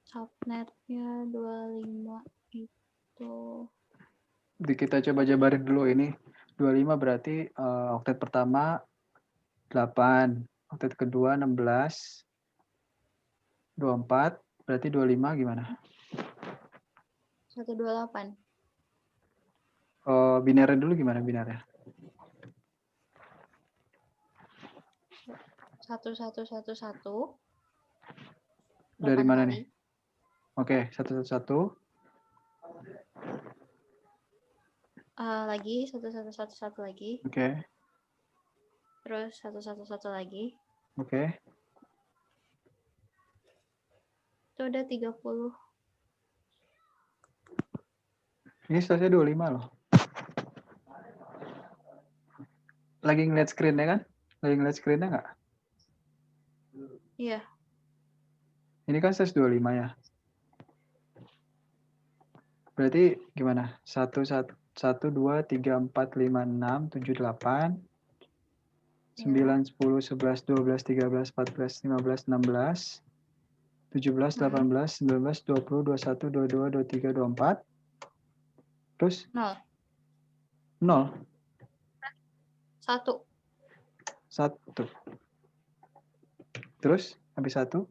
Subnetnya 25 itu. Jadi kita coba jabarin dulu ini. 25 berarti oktet pertama 8, oktet kedua 16, 24, berarti 25 gimana? 128. Binernya dulu gimana binernya? 1111. Dari mana kali. nih? Oke, 111. Lagi 1111 lagi. Oke. Terus 111 lagi. Oke. Itu udah 30. Ini selesai 25 loh. Lagi ngeliat screen-nya kan? Lagi ngeliat screen-nya nggak? Iya. Ini kan selesai 25 ya. Berarti gimana? 1, 2, 3, 4, 5, 6, 7, 8, 9, 10, 11, 12, 13, 14, 15, 16, 17, 18, 19, 20, 21, 22, 23, 24. Terus? 0. 0. 1. 1. Terus? Habis 1.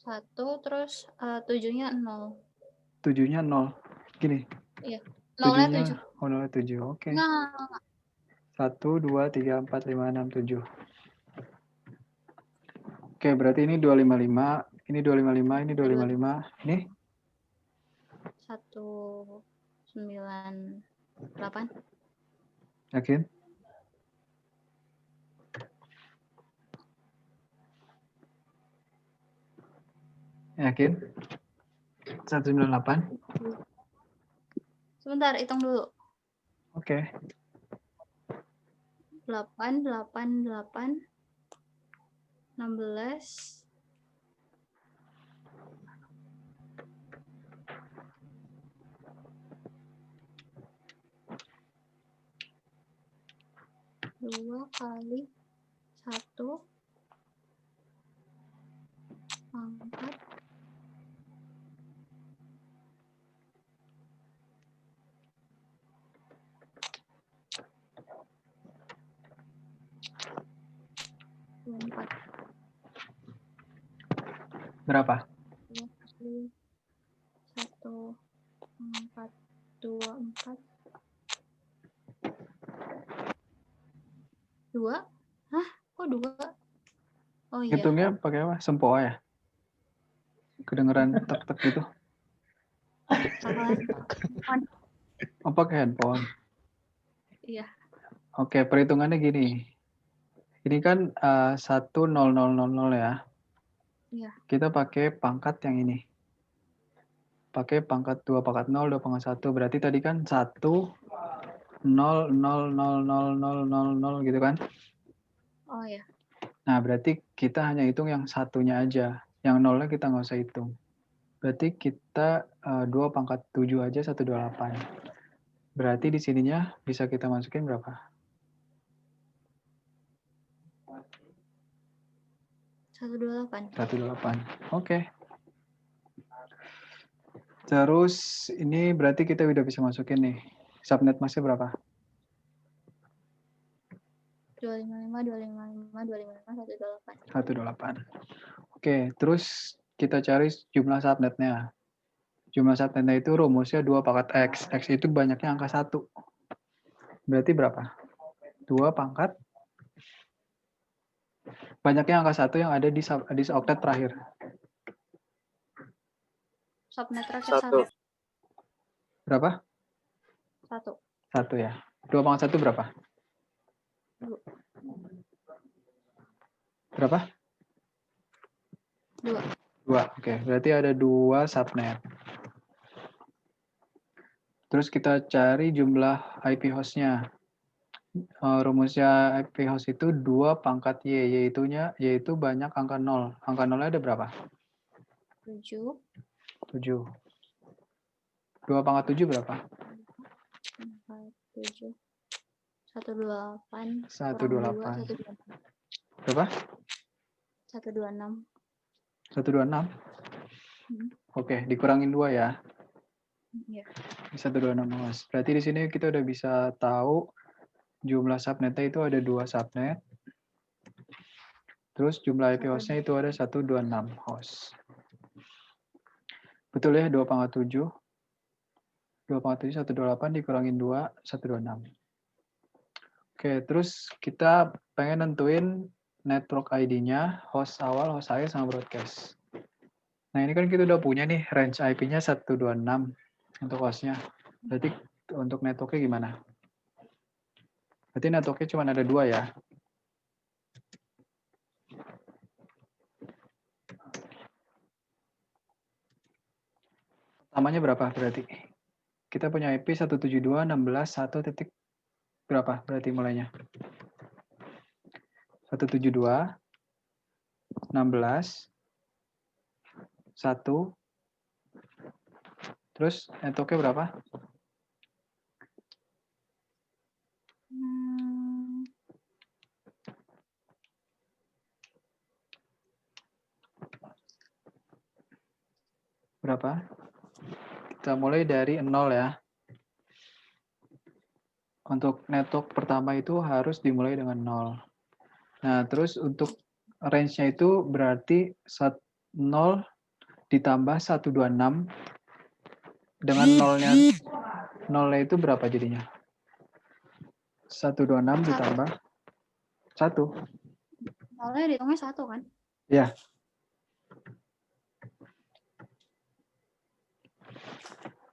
1 terus 7-nya 0. 7-nya 0. Gini. Iya. 0-nya 7. Oh, 0-nya 7. Oke. Enggak. 1, 2, 3, 4, 5, 6, 7. Oke, berarti ini 255, ini 255, ini 255. Ini 198. yakin? Yakin? 198. Sebentar, hitung dulu. Oke. 8, 8, 8, 16. Dua kali 1 pangkat 4. Berapa? 1, 4, 2, 4. 2? Hah? Kok 2? Oh iya. Hitungnya pakai apa? Sempoa ya? Kedengeran tek-tek gitu. Oh, pakai handphone. Iya. Oke, perhitungannya gini. Ini kan 10000 ya. Iya. Kita pakai pangkat yang ini. Pakai pangkat 2 pangkat 0, 2 pangkat 1. Berarti tadi kan 1, 0, 0, 0, 0, 0, 0, 0 gitu kan. Oh ya. Nah, berarti kita hanya hitung yang satunya aja. Yang nolnya kita nggak usah hitung. Berarti kita 2 pangkat 7 aja 128. Berarti di sininya bisa kita masukin berapa? 128. 128. Oke. Terus ini berarti kita udah bisa masukin nih. Subnet masnya berapa? 255, 255, 255, 128. 128. Oke, terus kita cari jumlah subnetnya. Jumlah subnetnya itu rumusnya 2 pangkat X. X itu banyaknya angka 1. Berarti berapa? 2 pangkat. Banyaknya angka 1 yang ada di oktet terakhir. Subnet terakhir 1. Berapa? 1. 1 ya. 2 pangkat 1 berapa? 2. Berapa? 2. 2. Oke, berarti ada 2 subnet. Terus kita cari jumlah IP host-nya. Rumusnya IP host itu 2 pangkat Y, yaitu banyak angka 0. Angka 0-nya ada berapa? 7. 7. 2 pangkat 7 berapa? 7. 128. 128. 126. Berapa? 126. 126? Oke, dikurangin 2 ya. Iya. 126 host. Berarti di sini kita udah bisa tahu jumlah subnetnya itu ada 2 subnet. Terus jumlah IP host-nya itu ada 126 host. Betul ya, 2 pangkat 7. 2 pangkat 7, 128 dikurangin 2, 126. Oke, terus kita pengen nentuin network ID-nya, host awal, host akhir, sama broadcast. Nah, ini kan kita udah punya nih range IP-nya 126 untuk host-nya. Berarti untuk networknya gimana? Berarti networknya cuma ada 2 ya. Pertamanya berapa berarti? Kita punya IP 172.16.1 titik berapa berarti mulainya? 172, 16, 1, terus networknya berapa? Berapa? Kita mulai dari 0 ya. Untuk network pertama itu harus dimulai dengan 0. Nah, terus untuk range-nya itu berarti 0 ditambah 126 dengan nolnya itu berapa jadinya? 126 ditambah 1. Nolnya dihitungnya 1 kan? Ya.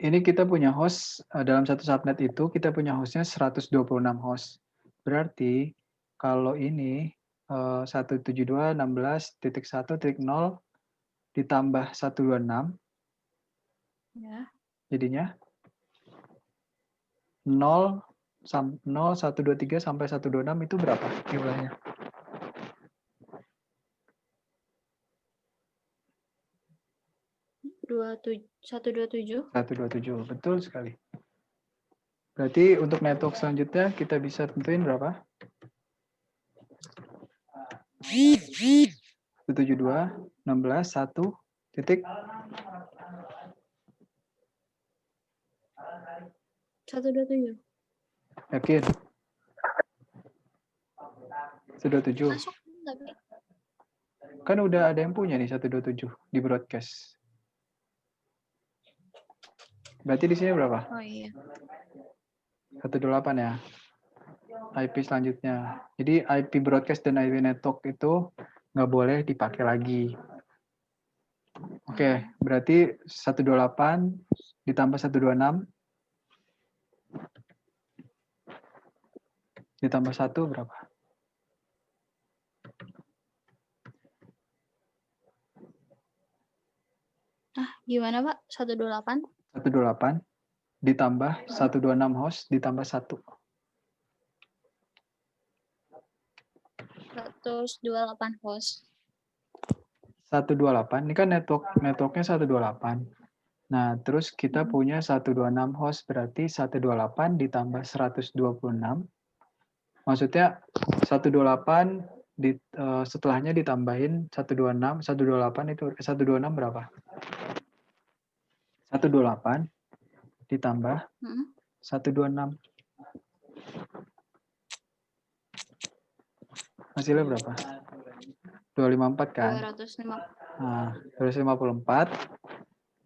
Ini kita punya host, dalam satu subnet itu kita punya hostnya 126 host. Berarti kalau ini 172.16.1.0 ditambah 126, Ya. jadinya 0, 123 sampai 126 itu berapa jumlahnya? Satu dua tujuh. 127, betul sekali. Berarti untuk network selanjutnya kita bisa tentuin berapa? 172, 16, 1, titik. 127. Yakin? 127. Masuk tapi Kan udah ada yang punya nih 127 di broadcast. Berarti di sini berapa? oh iya. 128 ya. IP selanjutnya. Jadi IP broadcast dan IP network itu nggak boleh dipakai lagi. Oke, berarti 128 ditambah 126 ditambah 1 berapa? Gimana Pak? 128? 128 ditambah 126 host ditambah 1. 128 host. 128, ini kan networknya 128. Nah, terus kita punya 126 host, berarti 128 ditambah 126. Maksudnya 128 setelahnya ditambahin 126, 128 itu 126 berapa? 128 ditambah 126. Hasilnya berapa? 254 kan? 250. Nah, 254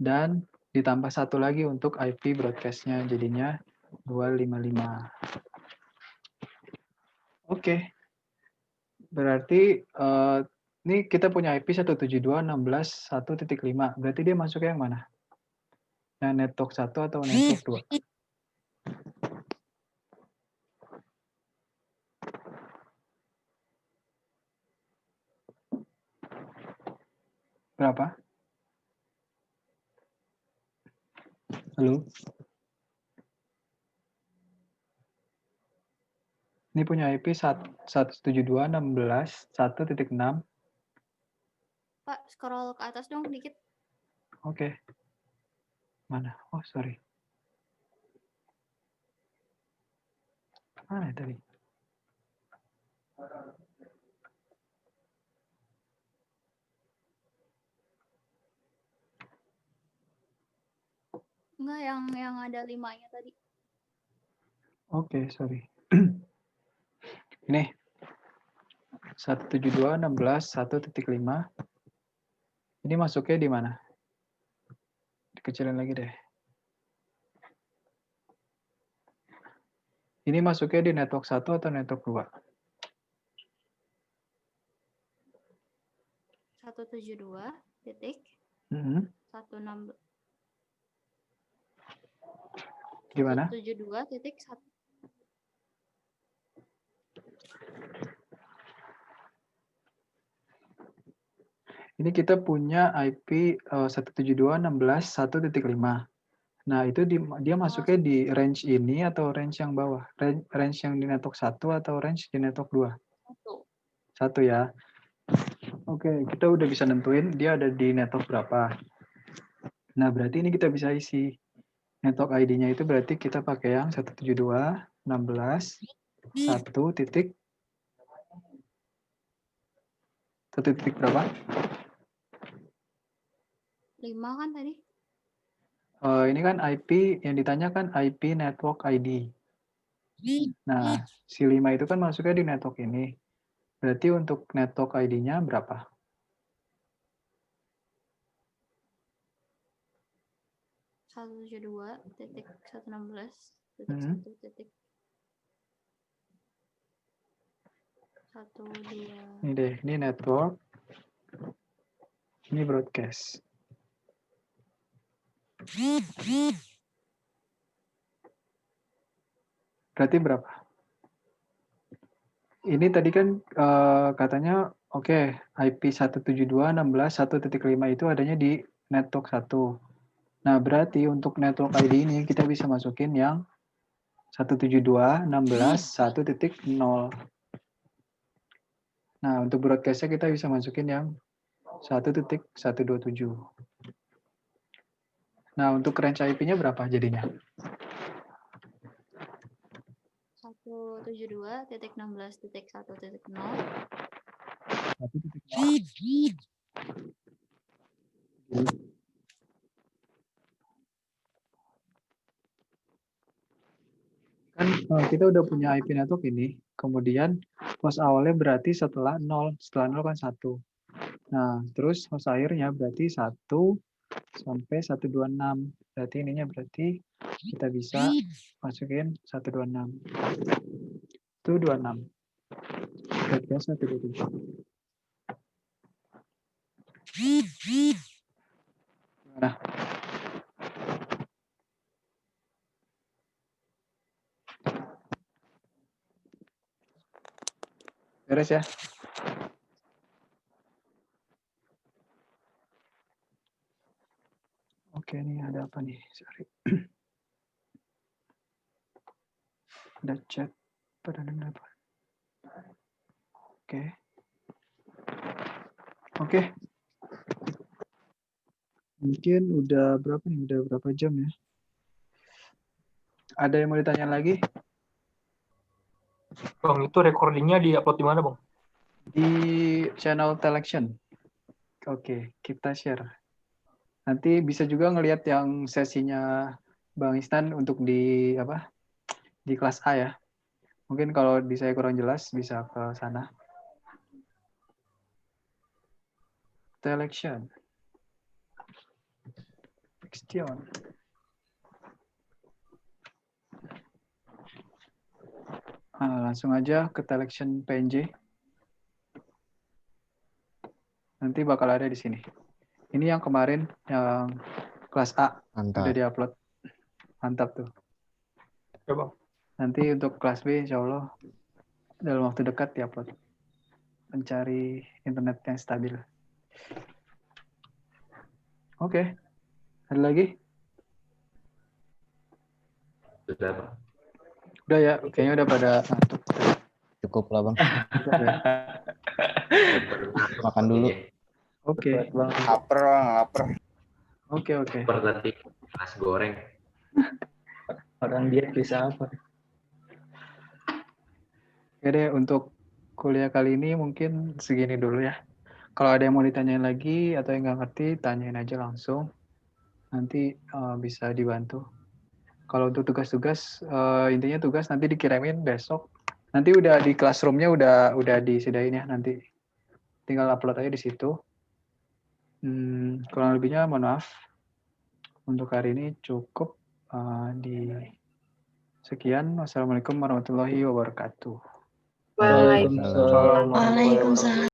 dan ditambah 1 lagi untuk IP broadcast-nya jadinya 255. Oke. Berarti ini kita punya IP 172.16.1.5. Berarti dia masuknya yang mana? Yang network 1 atau network 2? Berapa? Halo? Ini punya IP 172.16.1.6. Pak, scroll ke atas dong dikit. Oke. Mana? Oh, sorry. Mana tadi? Enggak, yang ada 5-nya tadi. Oke, sorry. Ini 172.16.1.5. Ini masuknya di mana? Dikecilin lagi deh. Ini masuknya di network 1 atau network 2? 172 titik 16. 16. Gimana? 172 titik 1. Ini kita punya IP 172.16.1.5. Nah, itu dia masuknya di range ini atau range yang bawah? Range yang di network 1 atau range di network 2? 1 ya. Oke, kita udah bisa nentuin dia ada di network berapa. Nah, berarti ini kita bisa isi. Network ID-nya itu berarti kita pakai yang 172.16.1 titik. 1 titik berapa? 5 kan tadi? Ini kan IP, yang ditanya kan IP network ID. Nah, si 5 itu kan masuknya di network ini. Berarti untuk network ID-nya berapa? Satu 172.116.1 titik 12. Ini deh, ini network. Ini broadcast. Berarti berapa? Ini tadi kan katanya oke, IP 172.16.1.5 itu adanya di network 1. Nah, berarti untuk network ID ini kita bisa masukin yang 172.16.1.0. Nah, untuk broadcast-nya kita bisa masukin yang 1.127. Nah, untuk range IP-nya berapa jadinya? 172.16.1.0. Kan kita udah punya IP network ini, kemudian host awalnya berarti setelah 0 kan 1. Nah, terus host akhirnya berarti 1 sampai 126. Berarti ininya berarti kita bisa masukin 126. Itu 26. Broadcast 127. Nah, beres ya? Oke, nih ada apa nih? Sorry. Ada chat. Pada apa? Oke. Oke. Mungkin udah berapa nih? Udah berapa jam ya? Ada yang mau ditanya lagi? Bang, itu recordingnya di-upload di mana, Bang? Di channel Telection. Oke, kita share. Nanti bisa juga ngelihat yang sesinya Bang Isnan untuk di apa? Di kelas A ya. Mungkin kalau di saya kurang jelas bisa ke sana. Telection. Telection. Nah, langsung aja ke Telection PNG. Nanti bakal ada di sini. Ini yang kemarin yang kelas A. Mantap. Udah diupload. Mantap tuh. Ya, Bang. Nanti untuk kelas B insya Allah dalam waktu dekat diupload. Mencari internet yang stabil. Oke. Ada lagi? Sudah, Pak. Udah ya, kayaknya udah pada ngantuk. Cukup lah, Bang. Cukup ya. Makan dulu. Oke. Laper, Bang, laper. Oke. Seperti nasi goreng. Orang diet bisa apa? Oke deh, untuk kuliah kali ini mungkin segini dulu ya. Kalau ada yang mau ditanyain lagi atau yang nggak ngerti, tanyain aja langsung. Nanti bisa dibantu. Kalau untuk tugas-tugas, intinya tugas nanti dikirimin besok. Nanti udah di classroom-nya udah disediain ya nanti. Tinggal upload aja di situ. Kurang lebihnya mohon maaf. Untuk hari ini cukup di sekian. Wassalamualaikum warahmatullahi wabarakatuh. Waalaikumsalam. Waalaikumsalam.